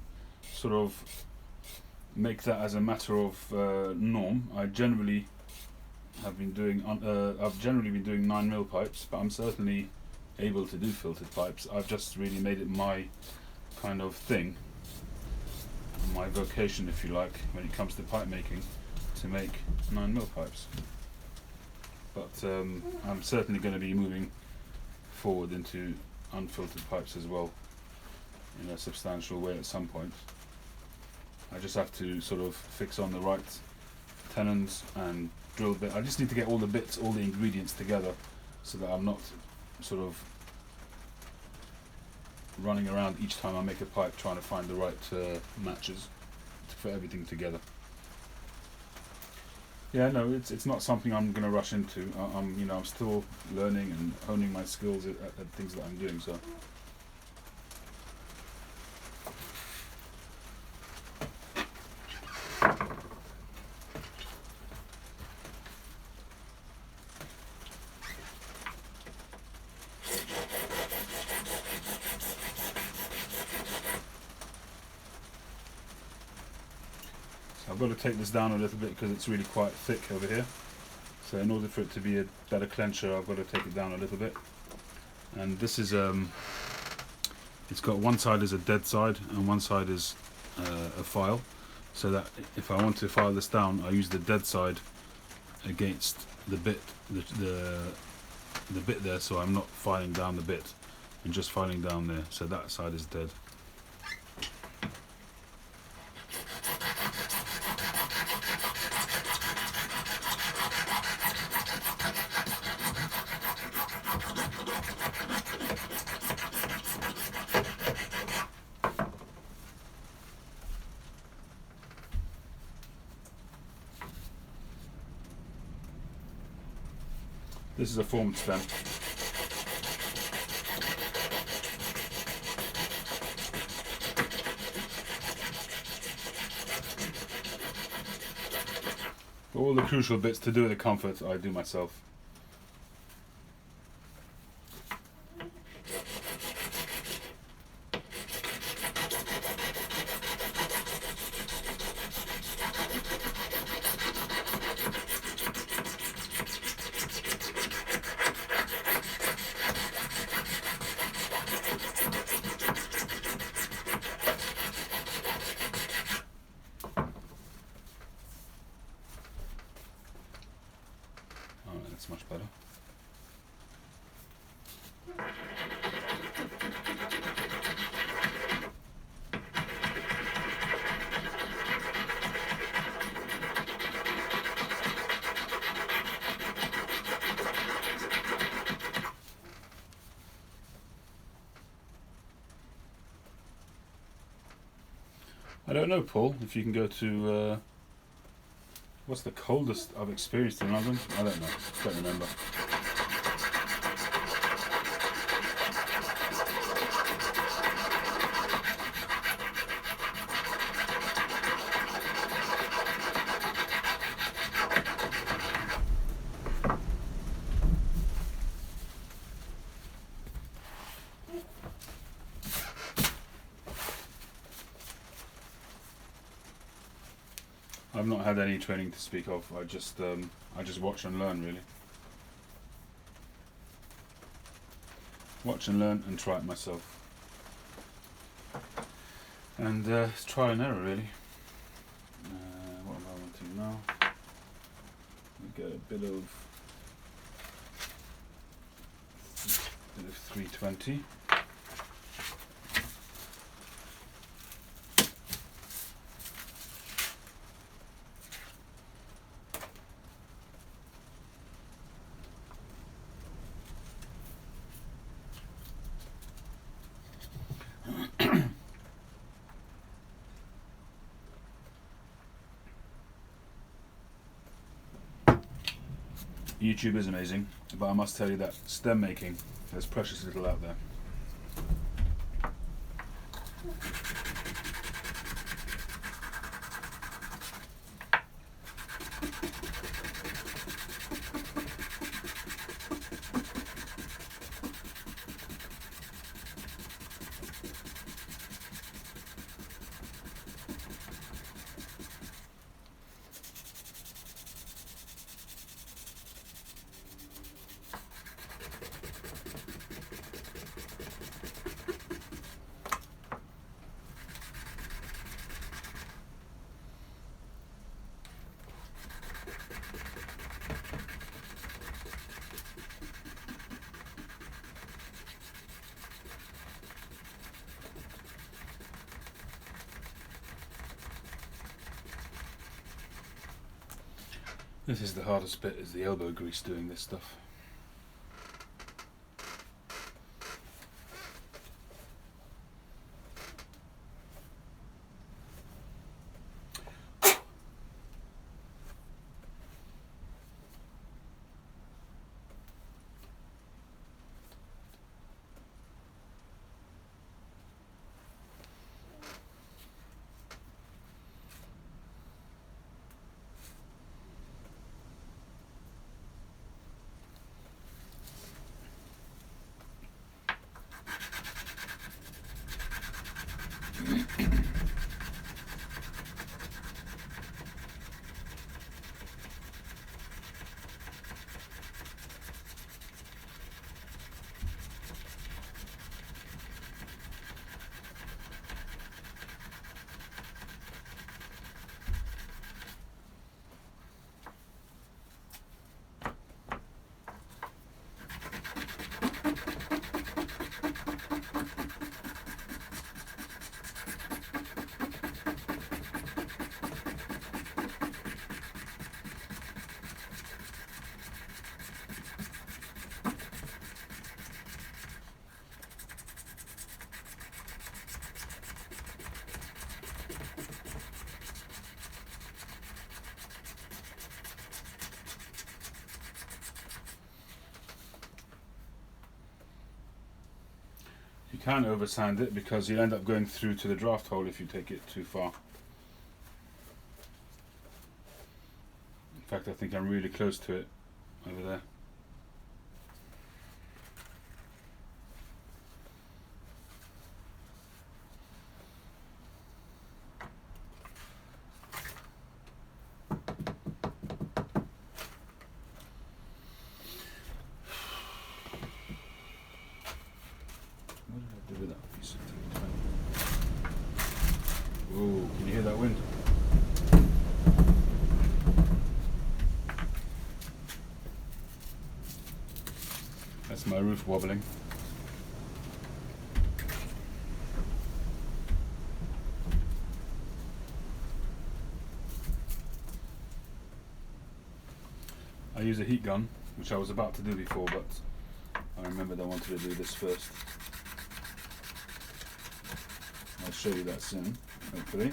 sort of make that as a matter of norm. I generally have been doing I've generally been doing 9mm pipes, but I'm certainly able to do filtered pipes. I've just really made it my kind of thing, my vocation, if you like, when it comes to pipe making, to make 9mm pipes. But I'm certainly going to be moving forward into unfiltered pipes as well in a substantial way at some point. I just have to sort of fix on the right tenons and drill bit. I just need to get all the bits, all the ingredients together, so that I'm not sort of running around each time I make a pipe trying to find the right matches to put everything together. Yeah, no, it's not something I'm going to rush into. I'm still learning and honing my skills at things that I'm doing. So. I've got to take this down a little bit because it's really quite thick over here. So in order for it to be a better clencher, I've got to take it down a little bit. And this is it's got one side is a dead side and one side is a file. So that if I want to file this down, I use the dead side against the bit, the bit there, so I'm not filing down the bit and just filing down there. So that side is dead. This is a formed stem. All the crucial bits to do with the comfort I do myself. That's much better. I don't know, Paul, if you can go to what's the coldest I've experienced in London? I don't know. Don't remember. I've not had any training to speak of. I just watch and learn, really. Watch and learn and try it myself. And it's trial and error, really. What am I wanting now? We get a bit of 320. YouTube is amazing, but I must tell you that stem making, there's precious little out there. This is the hardest bit, is the elbow grease doing this stuff. You can't oversand it because you'll end up going through to the draft hole if you take it too far. In fact, I think I'm really close to it over there. Ooh, can you hear that wind? That's my roof wobbling. I use a heat gun, which I was about to do before, but I remembered I wanted to do this first. I'll show you that soon, hopefully.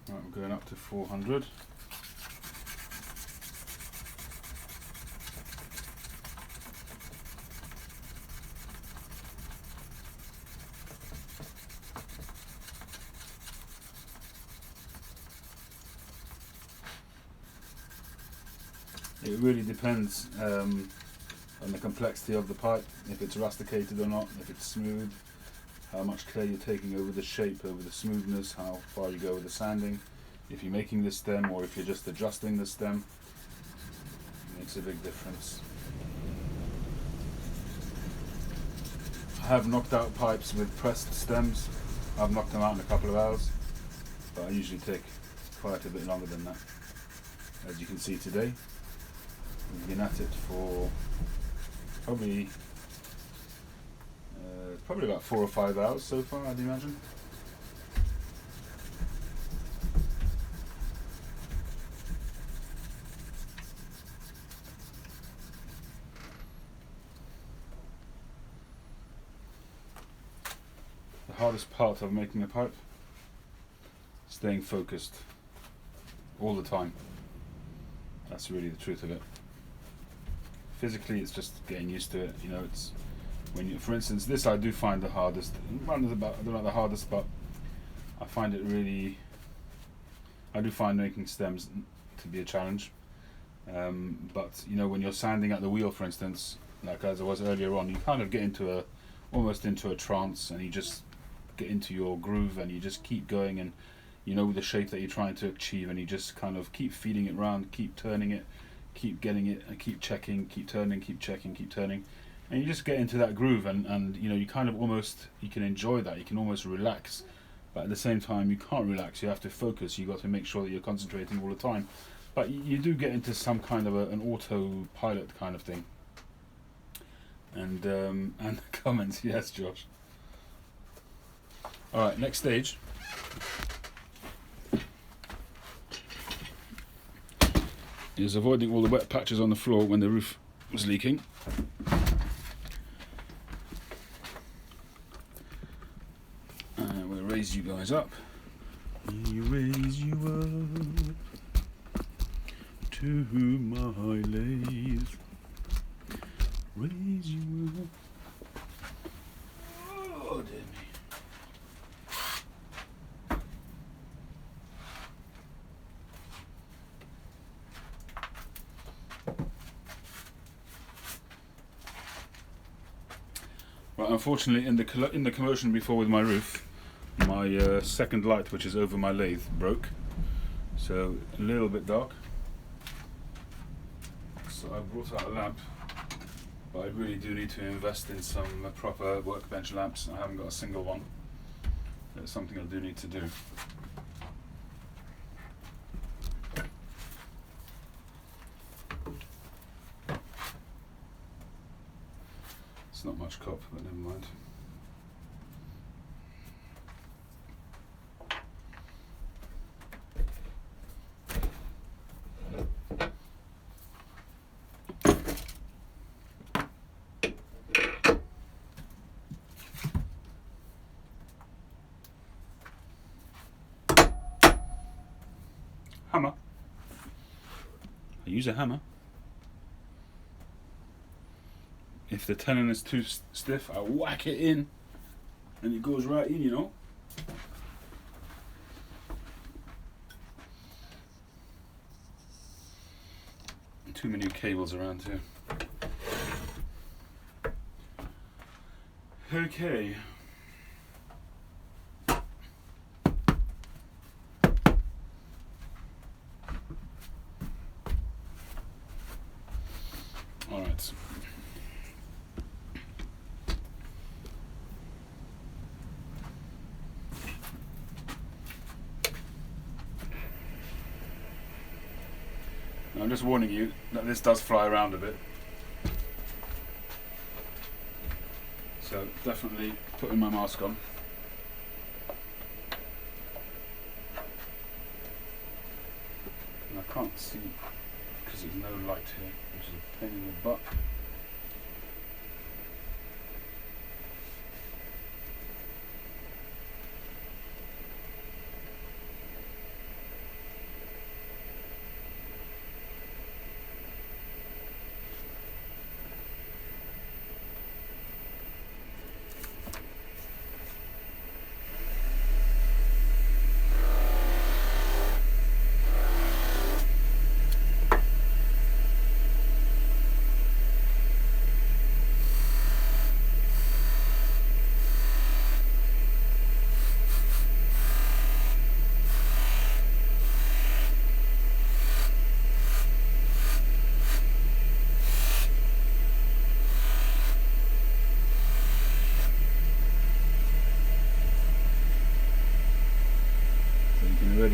Right, we're going up to 400. It really depends on the complexity of the pipe, if it's rusticated or not, if it's smooth, how much care you're taking over the shape, over the smoothness, how far you go with the sanding, if you're making the stem or if you're just adjusting the stem. It makes a big difference. I have knocked out pipes with pressed stems, I've knocked them out in a couple of hours, but I usually take quite a bit longer than that. As you can see today, we've been at it for probably about 4 or 5 hours so far, I'd imagine. The hardest part of making a pipe, staying focused all the time. That's really the truth of it. Physically, it's just getting used to it. You know, it's when you, for instance, this I do find the hardest. I don't know the hardest, but I find it really. I do find making stems to be a challenge. But you know, when you're sanding at the wheel, for instance, like as I was earlier on, you kind of get into almost into a trance, and you just get into your groove, and you just keep going, and you know the shape that you're trying to achieve, and you just kind of keep feeding it around, keep turning it, keep getting it, and keep checking, keep turning, keep checking, keep turning, and you just get into that groove, and you know, you kind of almost, you can enjoy that, you can almost relax, but at the same time you can't relax, you have to focus, you got to make sure that you're concentrating all the time, but you do get into some kind of an autopilot kind of thing. And the comments, yes Josh. Alright, next stage is avoiding all the wet patches on the floor when the roof was leaking. And we'll raise you guys up. We raise you up to my lathe. Raise you up. Oh dear me. Right, unfortunately, in the commotion before with my roof, my second light, which is over my lathe, broke. So a little bit dark. So I brought out a lamp, but I really do need to invest in some proper workbench lamps. I haven't got a single one. That's something I do need to do. It's not much copper, but never mind. Hammer. I use a hammer. If the tenon is too stiff, I whack it in and it goes right in, you know. Too many cables around here. Okay. All right. I'm just warning you that this does fly around a bit. So definitely putting my mask on. And I can't see because there's no light here, which is a pain in the butt.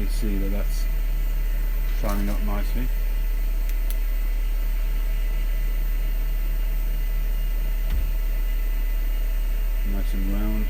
can see that that's shining up nicely. Nice and round.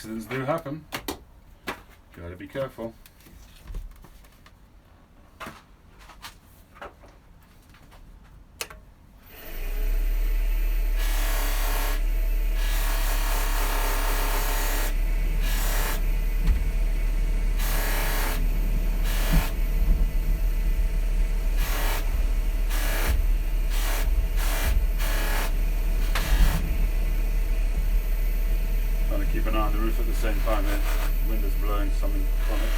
accidents do happen. Gotta be careful. Trying to keep an eye on the roof at the same time here. Wind is blowing something on it.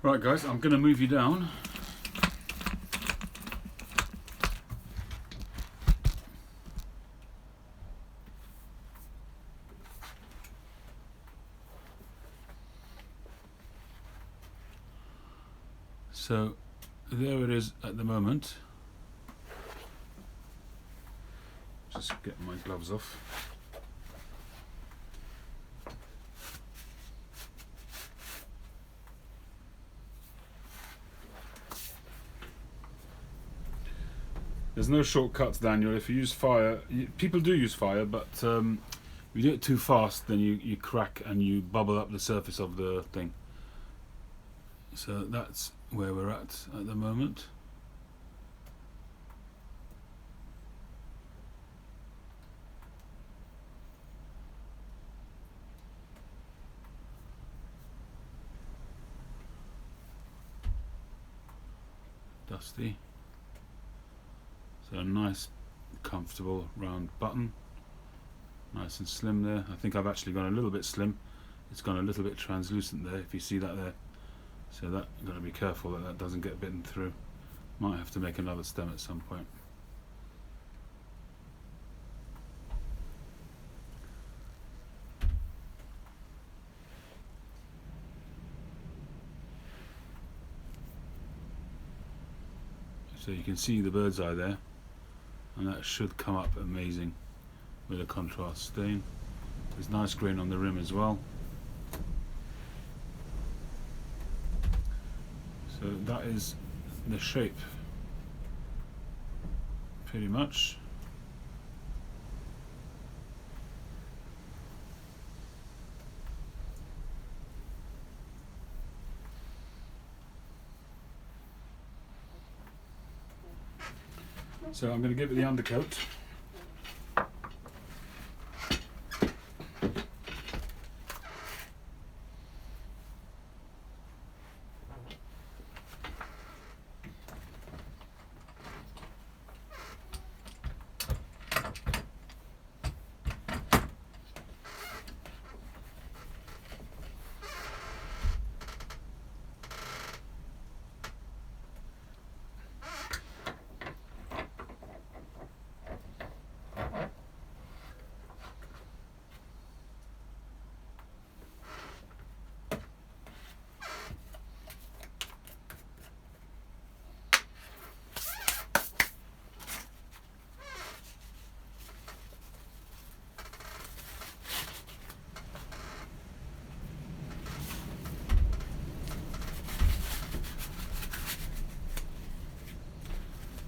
Right guys, I'm going to move you down. So there it is at the moment. Just get my gloves off. There's no shortcuts, Daniel. If you use fire, people do use fire, but if you do it too fast, then you crack and you bubble up the surface of the thing. So that's where we're at the moment. Dusty. So a nice, comfortable round button. Nice and slim there. I think I've actually gone a little bit slim. It's gone a little bit translucent there, if you see that there. So that, you've got to be careful that that doesn't get bitten through. Might have to make another stem at some point. So you can see the bird's eye there, and that should come up amazing with a contrast stain. There's nice grain on the rim as well. So that is the shape, pretty much. So I'm going to give it the undercoat.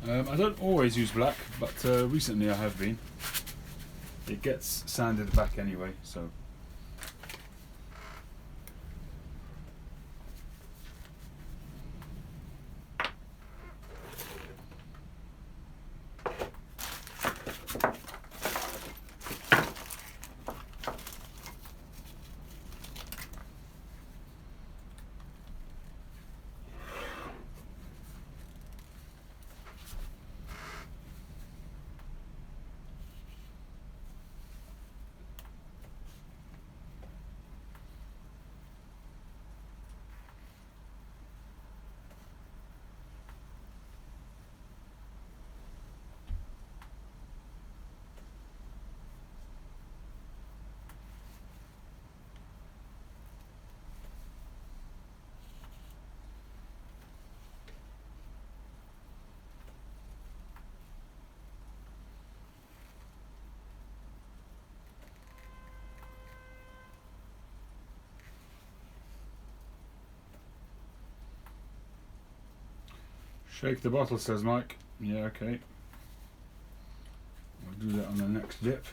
I don't always use black, but recently I have been. It gets sanded back anyway, so. Shake the bottle, says Mike. Yeah, okay. We'll do that on the next dip.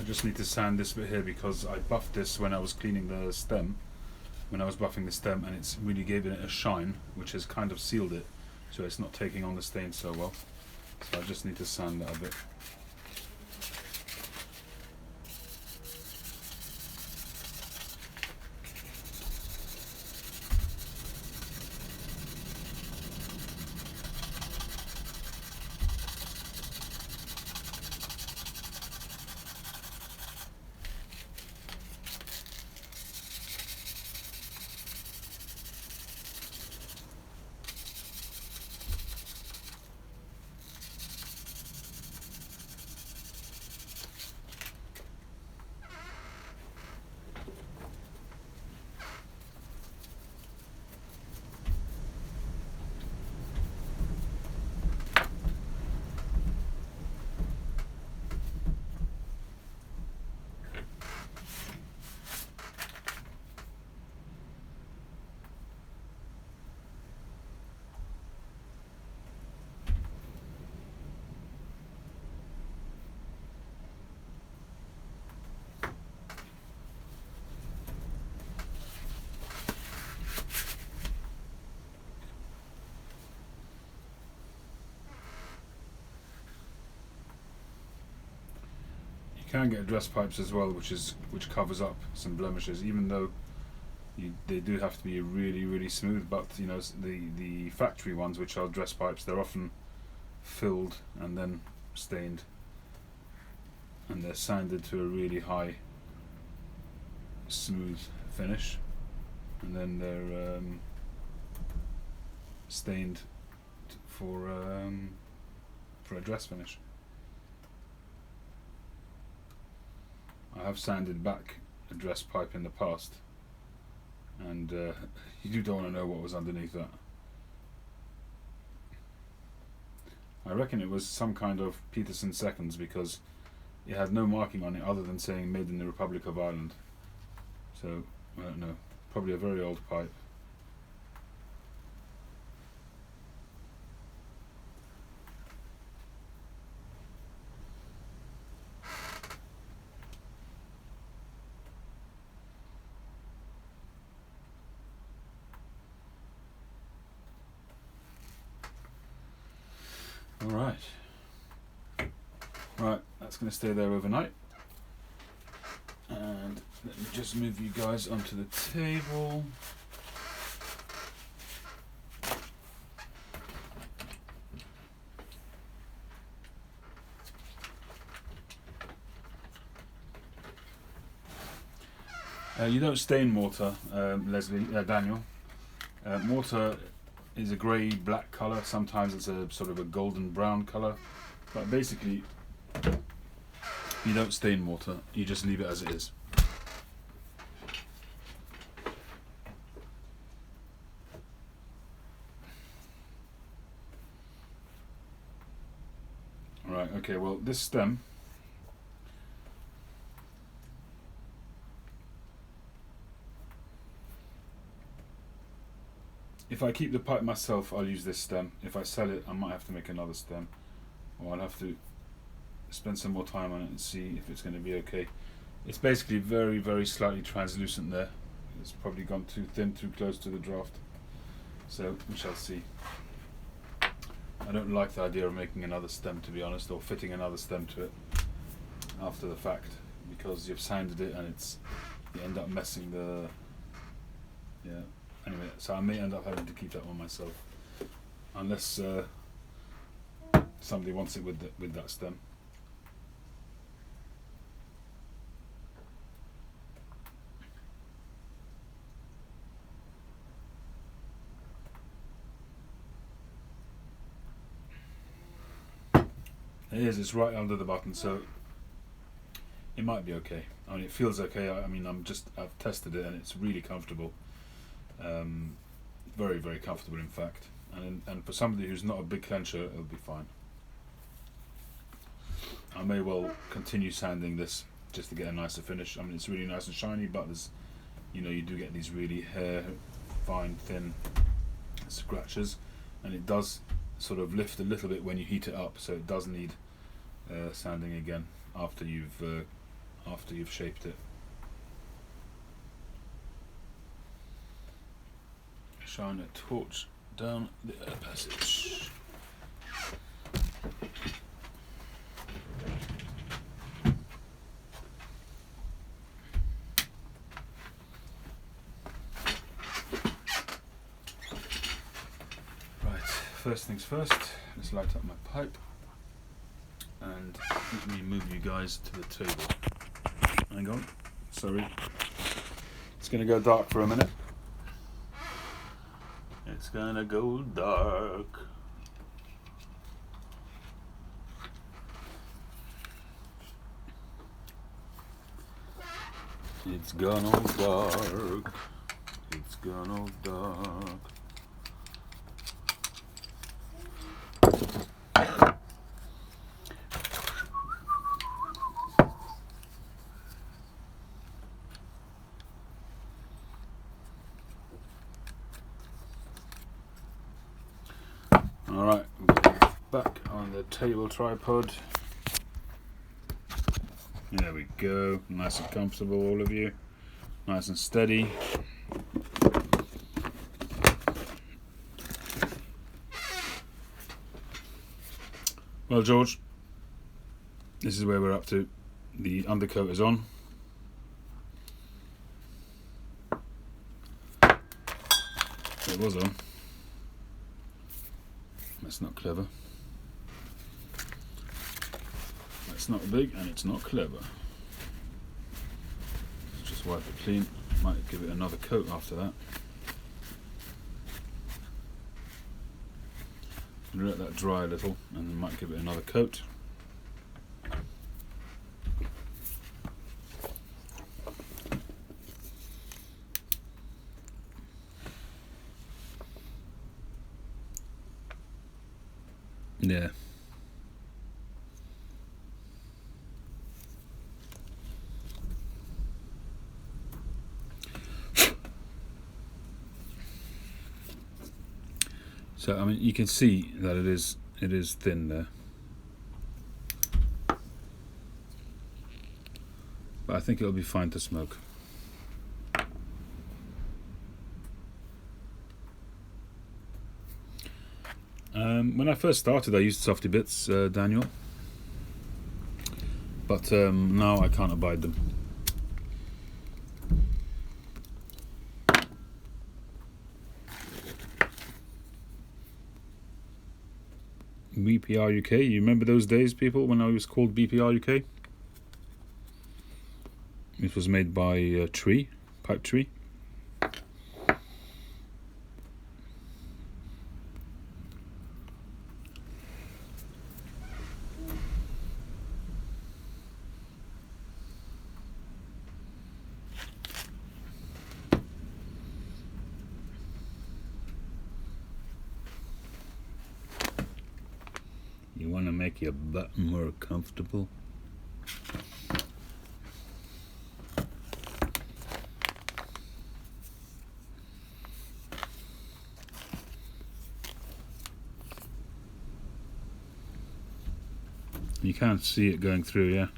just need to sand this bit here because I buffed this when I was cleaning the stem, when I was buffing the stem, and it's really given it a shine, which has kind of sealed it, so it's not taking on the stain so well. So I just need to sand that a bit. You can get dress pipes as well, which covers up some blemishes, even though they do have to be really smooth. But you know, the factory ones, which are dress pipes, they're often filled and then stained, and they're sanded to a really high, smooth finish, and then they're stained for a dress finish. I have sanded back a dress pipe in the past, and you don't want to know what was underneath that. I reckon it was some kind of Peterson Seconds, because it had no marking on it other than saying made in the Republic of Ireland. So I don't know, probably a very old pipe. Right, that's going to stay there overnight. And let me just move you guys onto the table. You don't stain mortar, Daniel. Mortar is a grey-black colour. Sometimes it's a sort of a golden brown colour, but basically you don't stain mortar. You just leave it as it is. Right. Okay. Well, this stem. If I keep the pipe myself, I'll use this stem. If I sell it, I might have to make another stem, or I'll have to spend some more time on it and see if it's going to be okay. It's basically very slightly translucent there. It's probably gone too thin, too close to the draft. So we shall see. I don't like the idea of making another stem, to be honest, or fitting another stem to it after the fact, because you've sanded it and you end up messing the Anyway, so I may end up having to keep that one myself, unless somebody wants it with that stem. It is. It's right under the button, so it might be okay. I mean, it feels okay. I mean, I've tested it and it's really comfortable. Very comfortable, in fact, and for somebody who's not a big clencher, it'll be fine. I may well continue sanding this just to get a nicer finish. I mean, it's really nice and shiny, but there's, you do get these really fine, thin scratches, and it does sort of lift a little bit when you heat it up, so it does need sanding again after you've after you've shaped it. Shine a torch down the air passage. Right, first things first, let's light up my pipe and let me move you guys to the table. Hang on, sorry. It's going to go dark for a minute. It's gonna go dark. It's gonna dark. It's gonna dark. Alright, back on the table tripod. There we go, nice and comfortable, all of you. Nice and steady. Well, George, this is where we're up to. The undercoat is on. It was on. That's not clever. That's not big and it's not clever. Let's just wipe it clean. Might give it another coat after that. Let that dry a little and then might give it another coat. Yeah. So I mean, you can see that it is thin there, but I think it'll be fine to smoke. When I first started, I used softy bits, Daniel, but now I can't abide them. BPR UK, you remember those days, people, when I was called BPR UK? It was made by Pipe Tree. You want to make your butt more comfortable? You can't see it going through, yeah?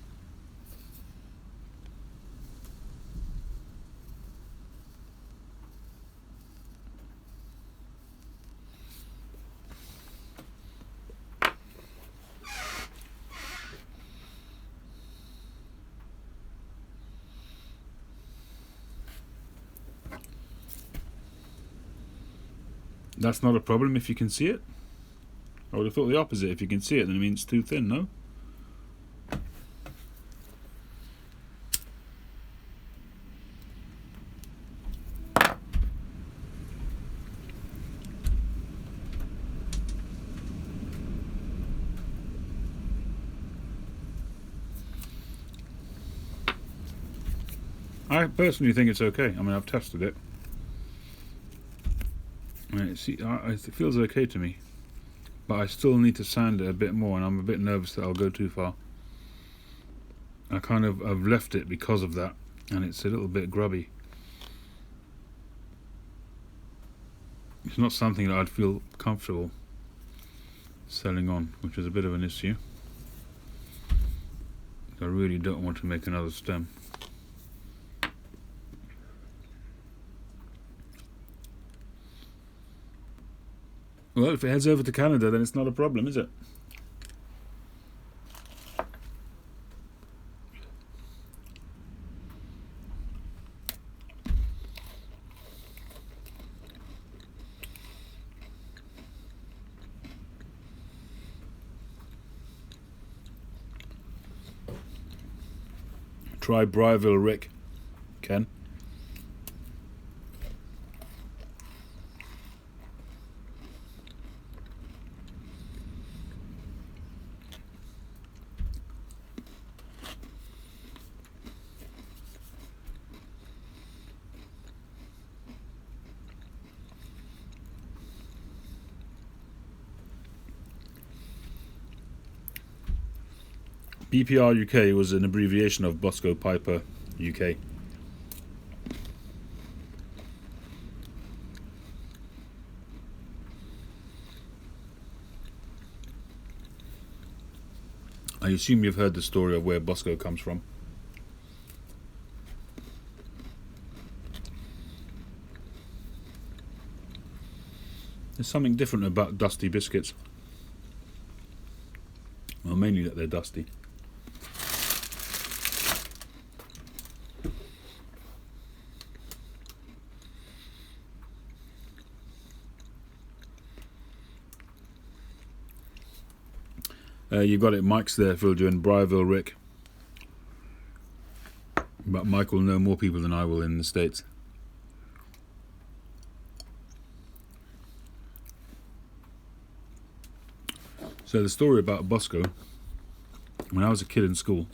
That's not a problem if you can see it. I would have thought the opposite. If you can see it, then it means it's too thin, no? I personally think it's okay. I mean, I've tested it. It feels okay to me, but I still need to sand it a bit more, and I'm a bit nervous that I'll go too far. I've left it because of that, and it's a little bit grubby. It's not something that I'd feel comfortable selling on, which is a bit of an issue. I really don't want to make another stem. Well, if it heads over to Canada, then it's not a problem, is it? Try Briarville Rick, Ken. BPR UK was an abbreviation of Bosco Piper UK. I assume you've heard the story of where Bosco comes from. There's something different about dusty biscuits. Well, mainly that they're dusty. You got it, Mike's there, Phil, doing Briarville Rick. But Mike will know more people than I will in the States. So the story about Bosco, when I was a kid in school,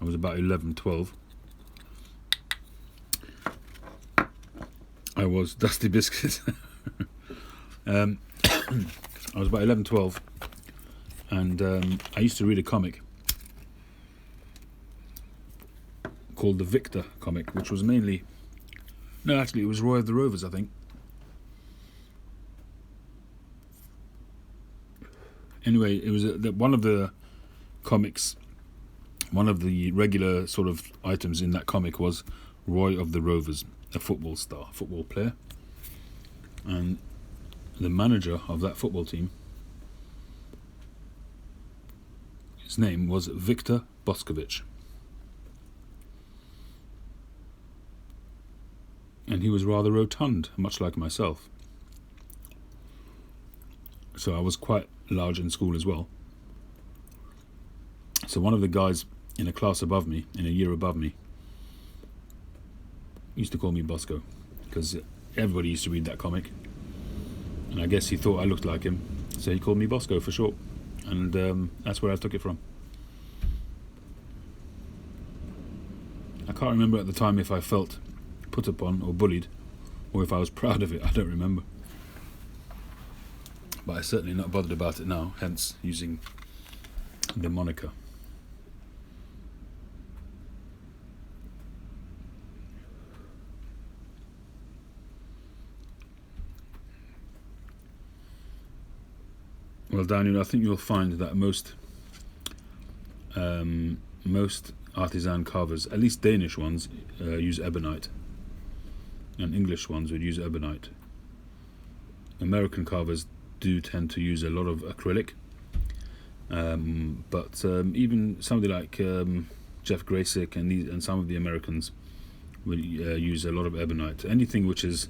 I was about 11, 12. I was Dusty Biscuit. I was about 11, 12. And I used to read a comic called the Victor comic, which was mainly... No, actually, it was Roy of the Rovers, I think. Anyway, it was one of the comics, one of the regular sort of items in that comic was Roy of the Rovers, a football star, football player. And the manager of that football team, his name was Victor Boscovich. And he was rather rotund, much like myself. So I was quite large in school as well. So one of the guys in a class above me, in a year above me, used to call me Bosco, because everybody used to read that comic. And I guess he thought I looked like him, so he called me Bosco for short. And that's where I took it from. I can't remember at the time if I felt put upon or bullied, or if I was proud of it. I don't remember. But I'm certainly not bothered about it now, hence using the moniker. Well, Daniel, I think you'll find that most artisan carvers, at least Danish ones, use ebonite, and English ones would use ebonite. American carvers do tend to use a lot of acrylic, but even somebody like Jeff Graysick and some of the Americans will use a lot of ebonite. Anything which is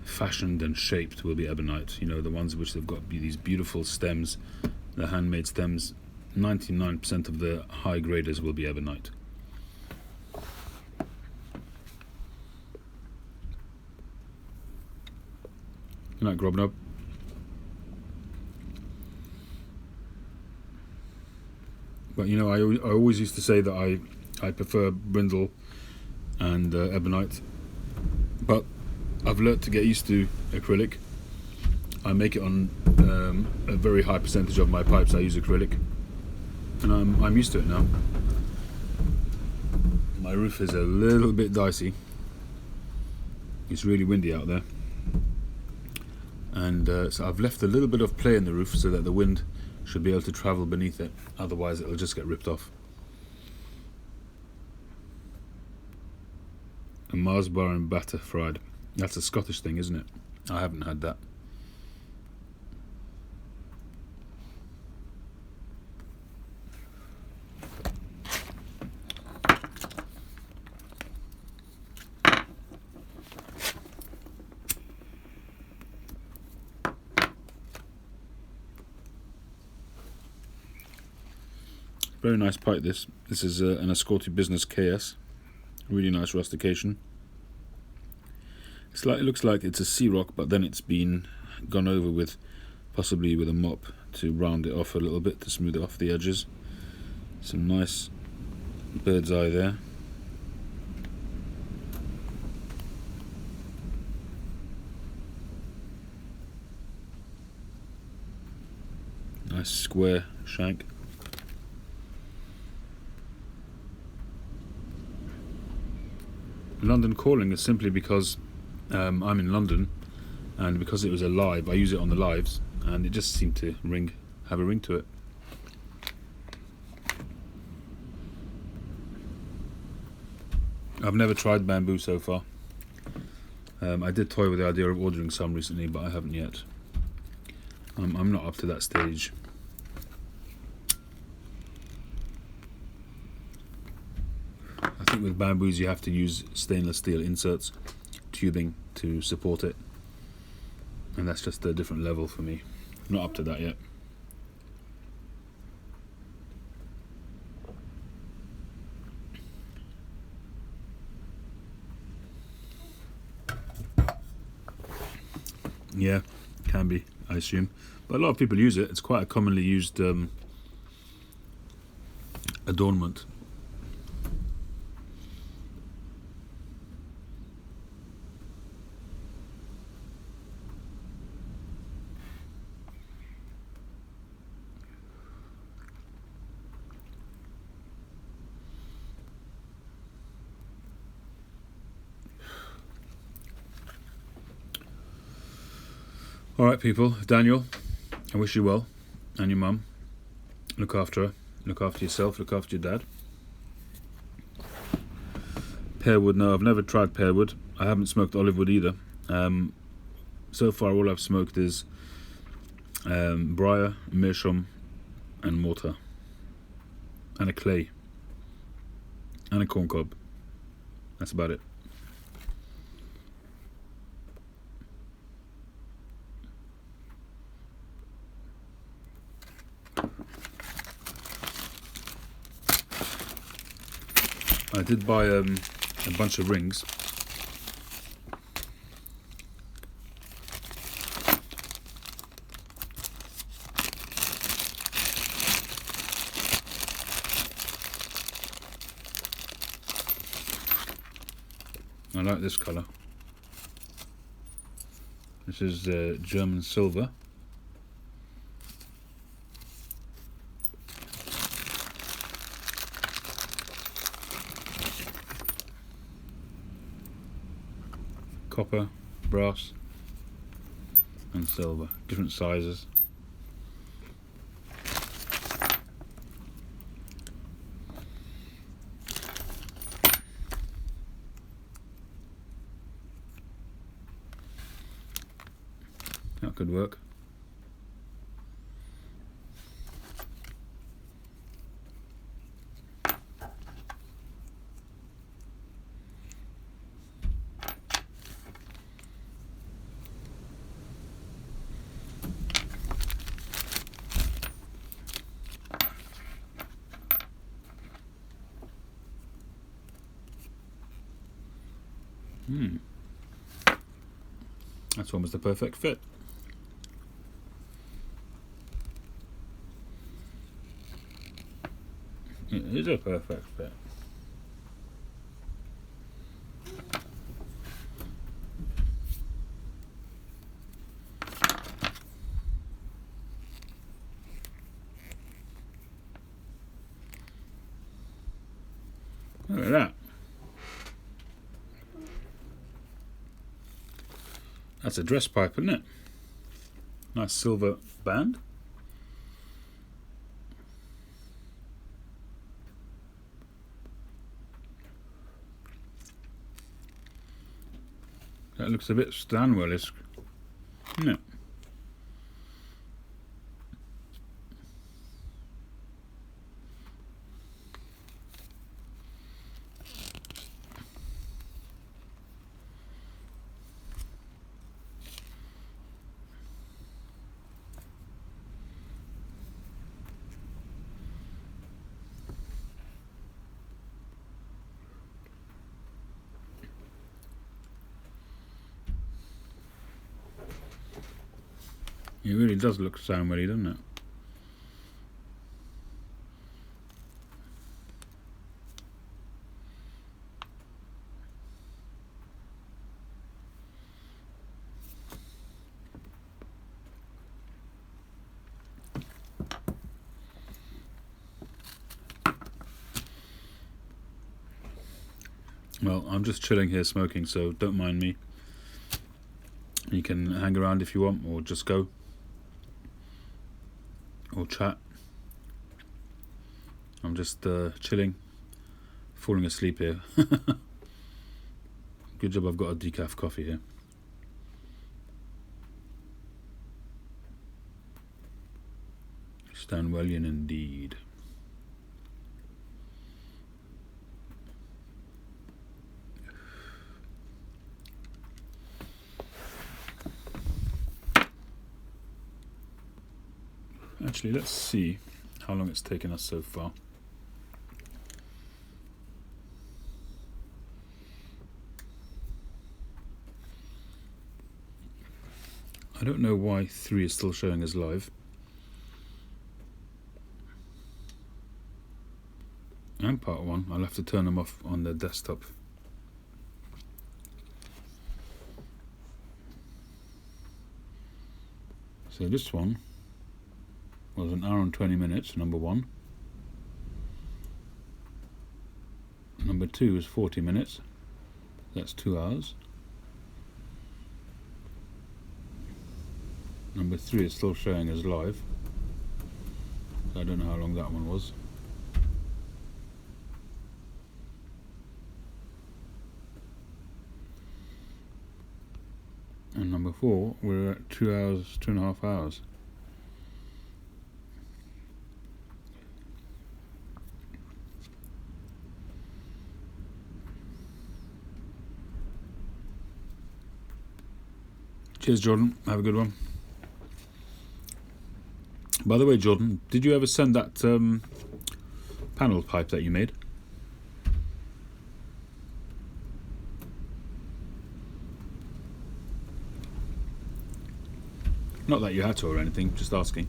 fashioned and shaped will be ebonite. You know, the ones which have got these beautiful stems, the handmade stems. 99% of the high graders will be ebonite. Good night, Grobnob. But you know, I always used to say that I prefer brindle and ebonite, but I've learnt to get used to acrylic. I make it on a very high percentage of my pipes. I use acrylic, and I'm used to it now. My roof is a little bit dicey. It's really windy out there, and so I've left a little bit of play in the roof so that the wind should be able to travel beneath it. Otherwise, it'll just get ripped off. A Mars bar and batter fried. That's a Scottish thing, isn't it? I haven't had that. Very nice pipe this. This is an Ascorti Business KS. Really nice rustication. It looks like it's a sea rock, but then it's been gone over with, possibly with a mop, to round it off a little bit, to smooth it off the edges. Some nice bird's eye there. Nice square shank. London Calling is simply because I'm in London, and because it was a live, I use it on the lives, and it just seemed to have a ring to it. I've never tried bamboo so far. I did toy with the idea of ordering some recently, but I haven't yet. I'm not up to that stage. I think with bamboos you have to use stainless steel inserts, tubing to support it, and that's just a different level for me. Not up to that yet. Yeah, can be, I assume, but a lot of people use it. It's quite a commonly used adornment. Alright people, Daniel, I wish you well, and your mum. Look after her, look after yourself, look after your dad. Pearwood, no, I've never tried pearwood. I haven't smoked olive wood either. So far all I've smoked is briar, meerschaum and mortar, and a clay, and a corncob. That's about it. I did buy a bunch of rings. I like this colour. This is German silver. Copper, brass and silver, different sizes. That could work. That's almost a perfect fit. It is a perfect fit. Look at that. That's a dress pipe, isn't it? Nice silver band. That looks a bit Stanwell-esque. No. It really does look Stanwell-y, doesn't it? Well, I'm just chilling here smoking, so don't mind me. You can hang around if you want, or just go. Or chat. I'm just chilling, falling asleep here. Good job I've got a decaf coffee here. Stanwellian indeed. Actually, let's see how long it's taken us so far. I don't know why 3 is still showing as live. And part 1, I'll have to turn them off on the desktop. So this one was an hour and 20 minutes, number 1. Number 2 is 40 minutes. That's 2 hours. Number 3 is still showing as live. I don't know how long that one was. And number 4, we're at 2 hours, 2.5 hours. Cheers, Jordan. Have a good one. By the way, Jordan, did you ever send that panel pipe that you made? Not that you had to or anything, just asking.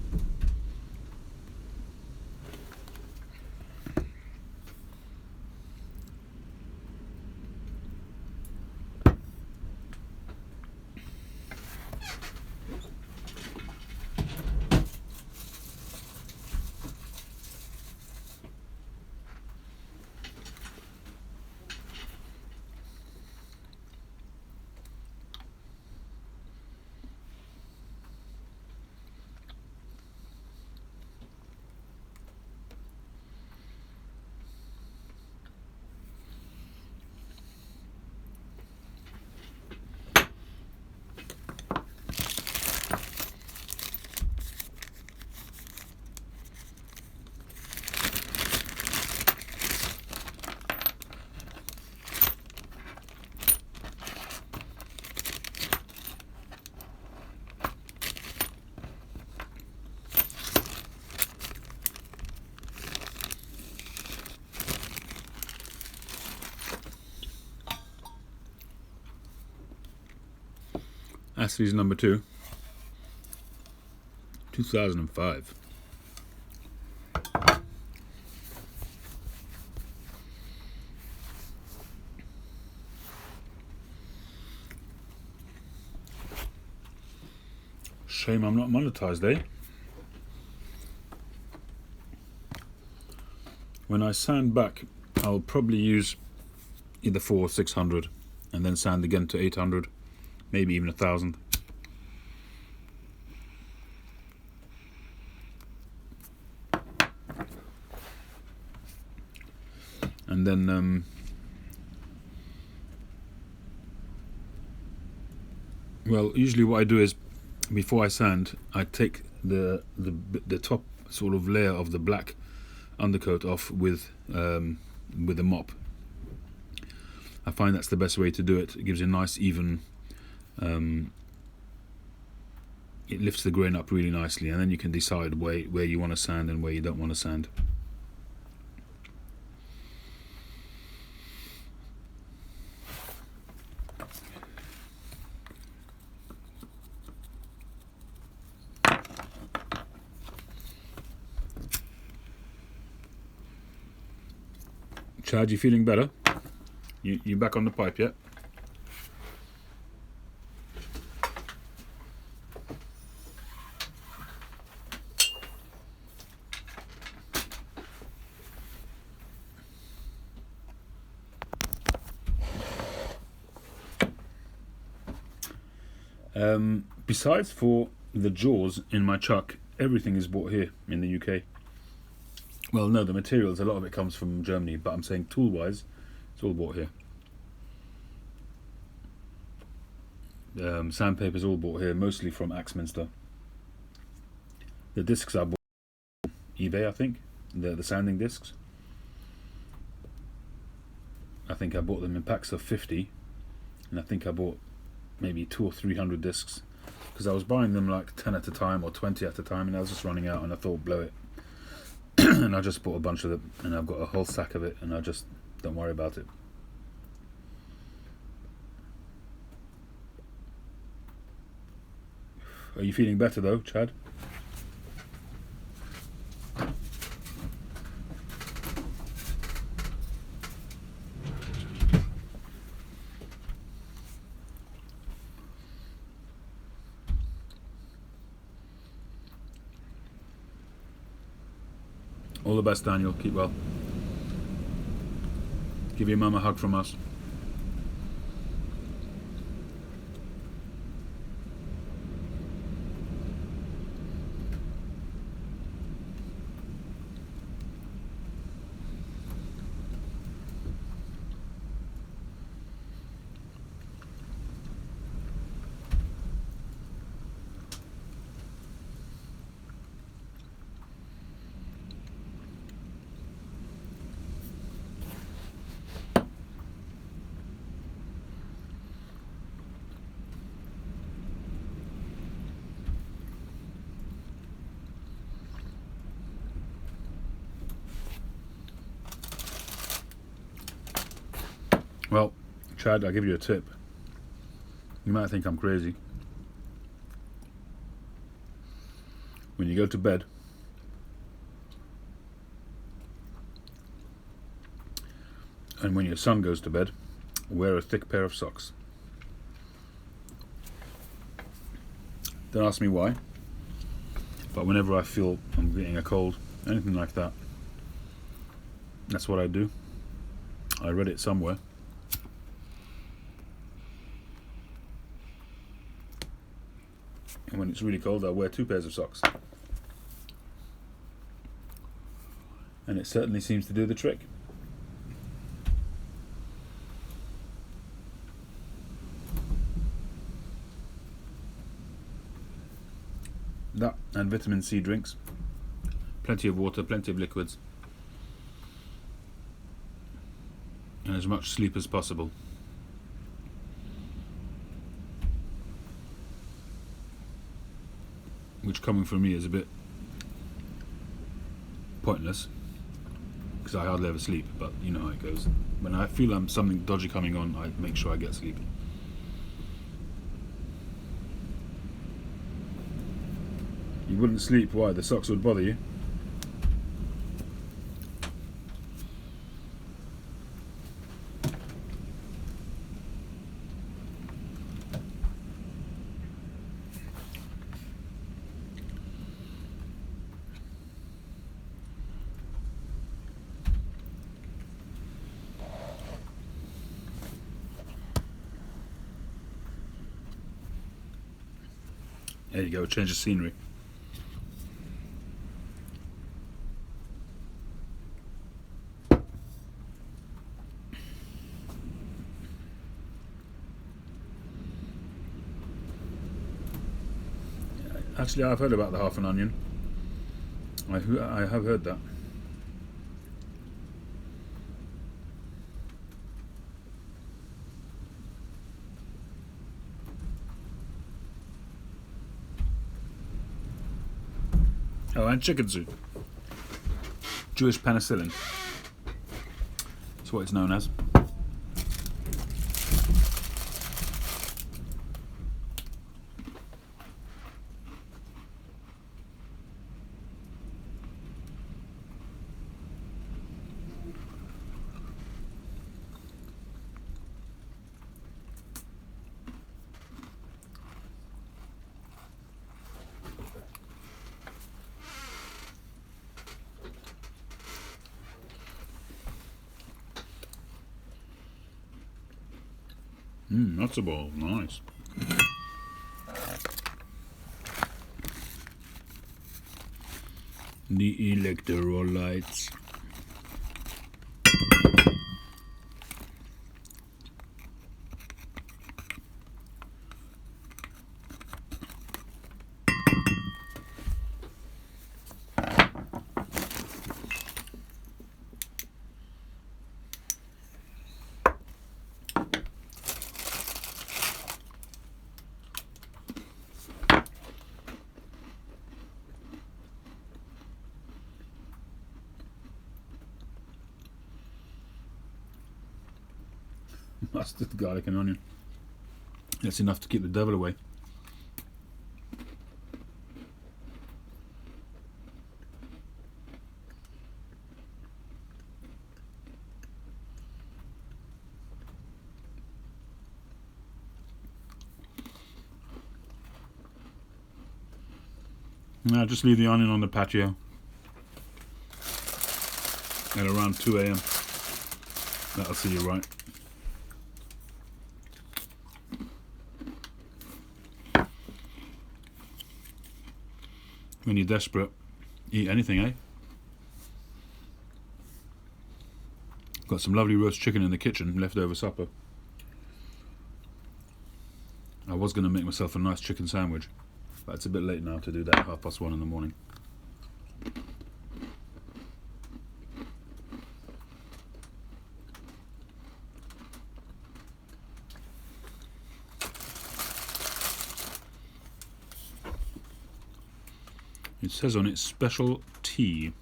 Astley's number 2, 2005. Shame I'm not monetized, eh? When I sand back, I'll probably use either 400 or 600 and then sand again to 800. Maybe even 1,000. And then Well, usually what I do is, before I sand, I take the top sort of layer of the black undercoat off with a mop. I find that's the best way to do it. It gives you a nice even. It lifts the grain up really nicely, and then you can decide where you want to sand and where you don't want to sand. Chad, you feeling better? You back on the pipe yet? Besides for the jaws in my chuck, everything is bought here in the UK. Well, no, the materials, a lot of it comes from Germany, but I'm saying tool-wise, it's all bought here. Sandpaper's all bought here, mostly from Axminster. The discs I bought on eBay, I think, the sanding discs. I think I bought them in packs of 50, and I think I bought maybe 200 or 300 discs, because I was buying them like 10 at a time or 20 at a time, and I was just running out, and I thought, blow it. And I just bought a bunch of them, and I've got a whole sack of it, and I just don't worry about it. Are you feeling better though, Chad? All the best, Daniel. Keep well. Give your mum a hug from us. Well, Chad, I'll give you a tip. You might think I'm crazy. When you go to bed, and when your son goes to bed, wear a thick pair of socks. Don't ask me why, but whenever I feel I'm getting a cold, anything like that, that's what I do. I read it somewhere. And when it's really cold, I wear 2 pairs of socks. And it certainly seems to do the trick. That and vitamin C drinks. Plenty of water, plenty of liquids. And as much sleep as possible. Which, coming from me, is a bit pointless, because I hardly ever sleep, but you know how it goes. When I feel I'm something dodgy coming on, I make sure I get sleep. You wouldn't sleep? Why? The socks would bother you? There you go, change of scenery. Actually, I've heard about the half an onion. I have heard that. Oh, and chicken soup. Jewish penicillin. That's what it's known as. That's a ball. Nice. The electrolytes. Mustard, garlic and onion. That's enough to keep the devil away. Now just leave the onion on the patio at around 2 AM. That'll see you right. When you're desperate, eat anything, eh? Got some lovely roast chicken in the kitchen, leftover supper. I was going to make myself a nice chicken sandwich, but it's a bit late now to do that at 1:30 in the morning. It says on it special tea.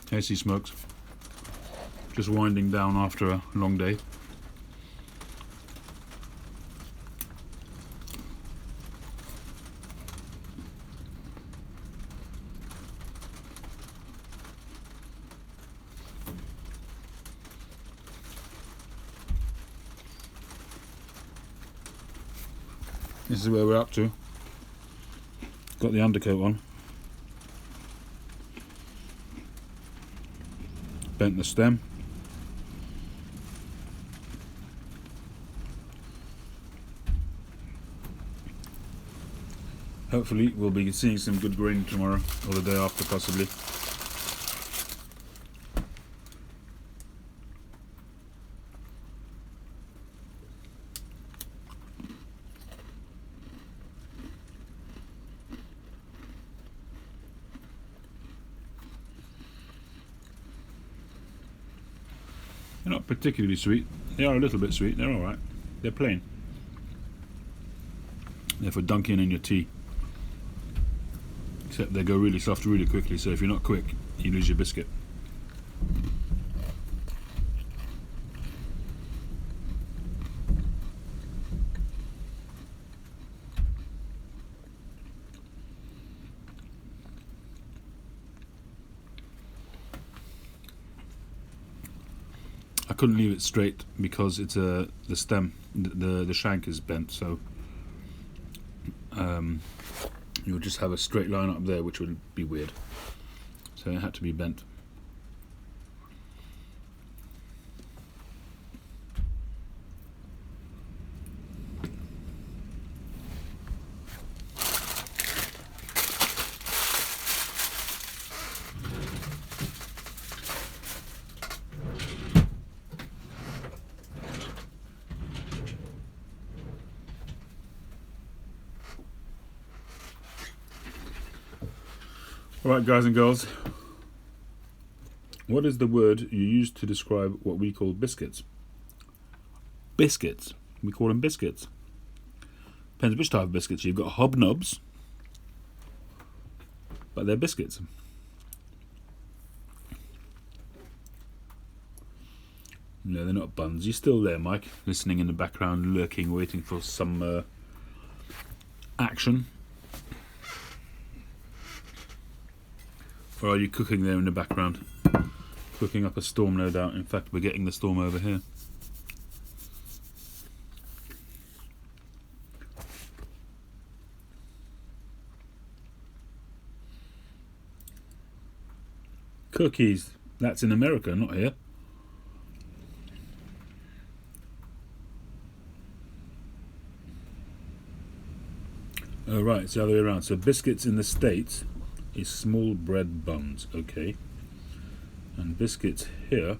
Casey smokes. Just winding down after a long day. This is where we're up to. Got the undercoat on. Bent the stem. Hopefully we'll be seeing some good grain tomorrow, or the day after possibly. They're not particularly sweet. They are a little bit sweet. They're alright. They're plain. They're for dunking in your tea. Except they go really soft really quickly, so if you're not quick, you lose your biscuit. I couldn't leave it straight because it's the stem, the shank is bent, so you'll just have a straight line up there, which would be weird. So it had to be bent. Alright, guys and girls, what is the word you use to describe what we call biscuits? Biscuits. We call them biscuits. Depends which type of biscuits. You've got hobnobs, but they're biscuits. No, they're not buns. You're still there, Mike, listening in the background, lurking, waiting for some action. Or are you cooking there in the background? Cooking up a storm, no doubt. In fact, we're getting the storm over here. Cookies. That's in America, not here. Oh, right, it's the other way around. So biscuits in the States is small bread buns, okay. And biscuits here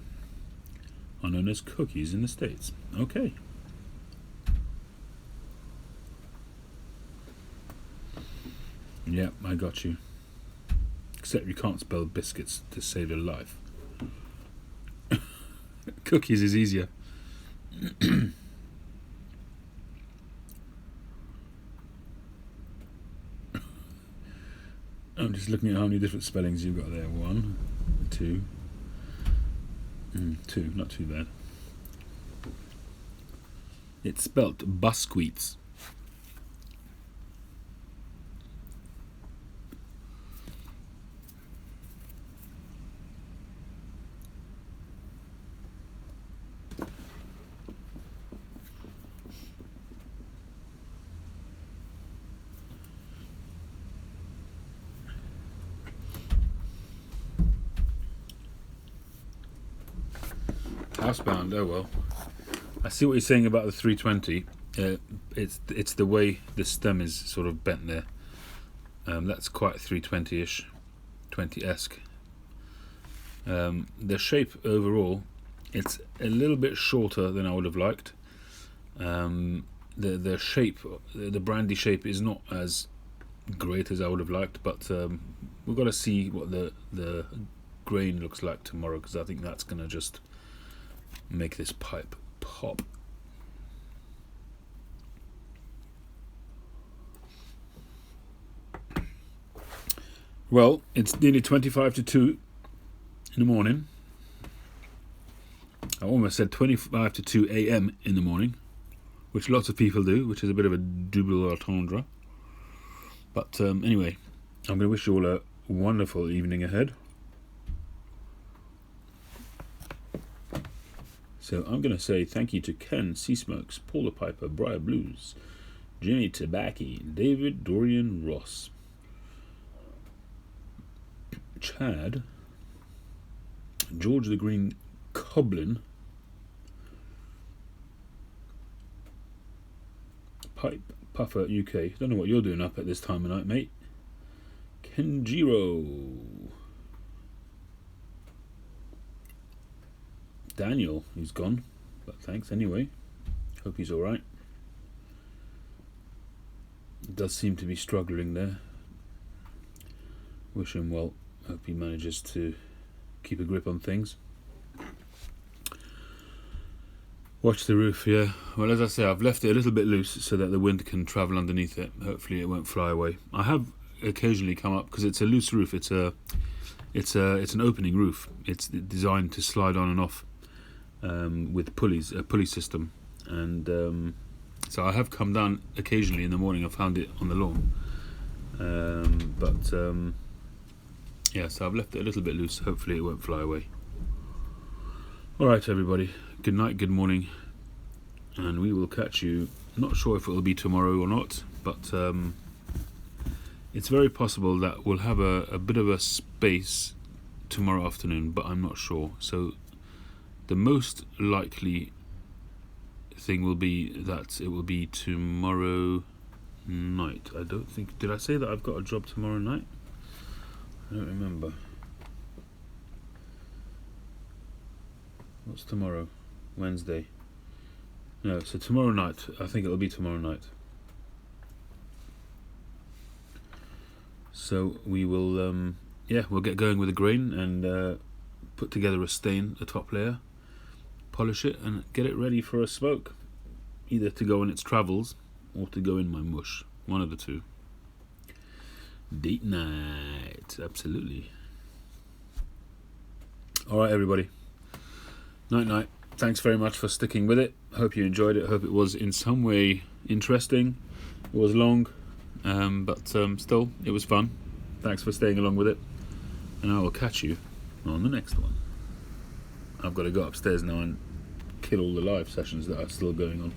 are known as cookies in the States, okay. Yeah, I got you. Except you can't spell biscuits to save your life. Cookies is easier. I'm just looking at how many different spellings you've got there. 1, 2. 2, not too bad. It's spelt busqueets. Housebound, oh well. I see what you're saying about the 320. It's the way the stem is sort of bent there. That's quite 320-ish, 20-esque. The shape overall, it's a little bit shorter than I would have liked. The shape, the brandy shape, is not as great as I would have liked, but we've got to see what the grain looks like tomorrow, because I think that's going to just make this pipe pop. Well, it's nearly 25 to 2 in the morning. I almost said 25 to 2 a.m. in the morning, which lots of people do, which is a bit of a double entendre. But anyway, I'm going to wish you all a wonderful evening ahead. So I'm going to say thank you to Ken, Sea Smokes, Paul the Piper, Briar Blues, Jimmy Tabaki, David Dorian Ross, Chad, George the Green Coblin, Pipe Puffer UK. Don't know what you're doing up at this time of night, mate. Kenjiro, Daniel, he's gone, but thanks anyway. Hope he's alright. Does seem to be struggling there. Wish him well. Hope he manages to keep a grip on things. Watch the roof, yeah. Well, as I say, I've left it a little bit loose so that the wind can travel underneath it. Hopefully it won't fly away. I have occasionally come up, because it's a loose roof, it's an opening roof. It's designed to slide on and off with pulleys, a pulley system. And so I have come down occasionally in the morning. I found it on the lawn. Yeah, so I've left it a little bit loose. Hopefully it won't fly away. Alright everybody, good night, good morning, and we will catch you. Not sure if it will be tomorrow or not, but it's very possible that we'll have a bit of a space tomorrow afternoon, but I'm not sure. So the most likely thing will be that it will be tomorrow night. I don't think, did I say that I've got a job tomorrow night? I don't remember. What's tomorrow? Wednesday. No, so tomorrow night. I think it'll be tomorrow night. So we will yeah, we'll get going with the grain and put together a stain, a top layer, polish it and get it ready for a smoke, either to go on its travels or to go in my mush, one of the two. Date night, absolutely. Alright everybody, night night. Thanks very much for sticking with it. Hope you enjoyed it. Hope it was in some way interesting. It was long, but still, it was fun. Thanks for staying along with it. And I will catch you on the next one. I've got to go upstairs now and kill all the live sessions that are still going on.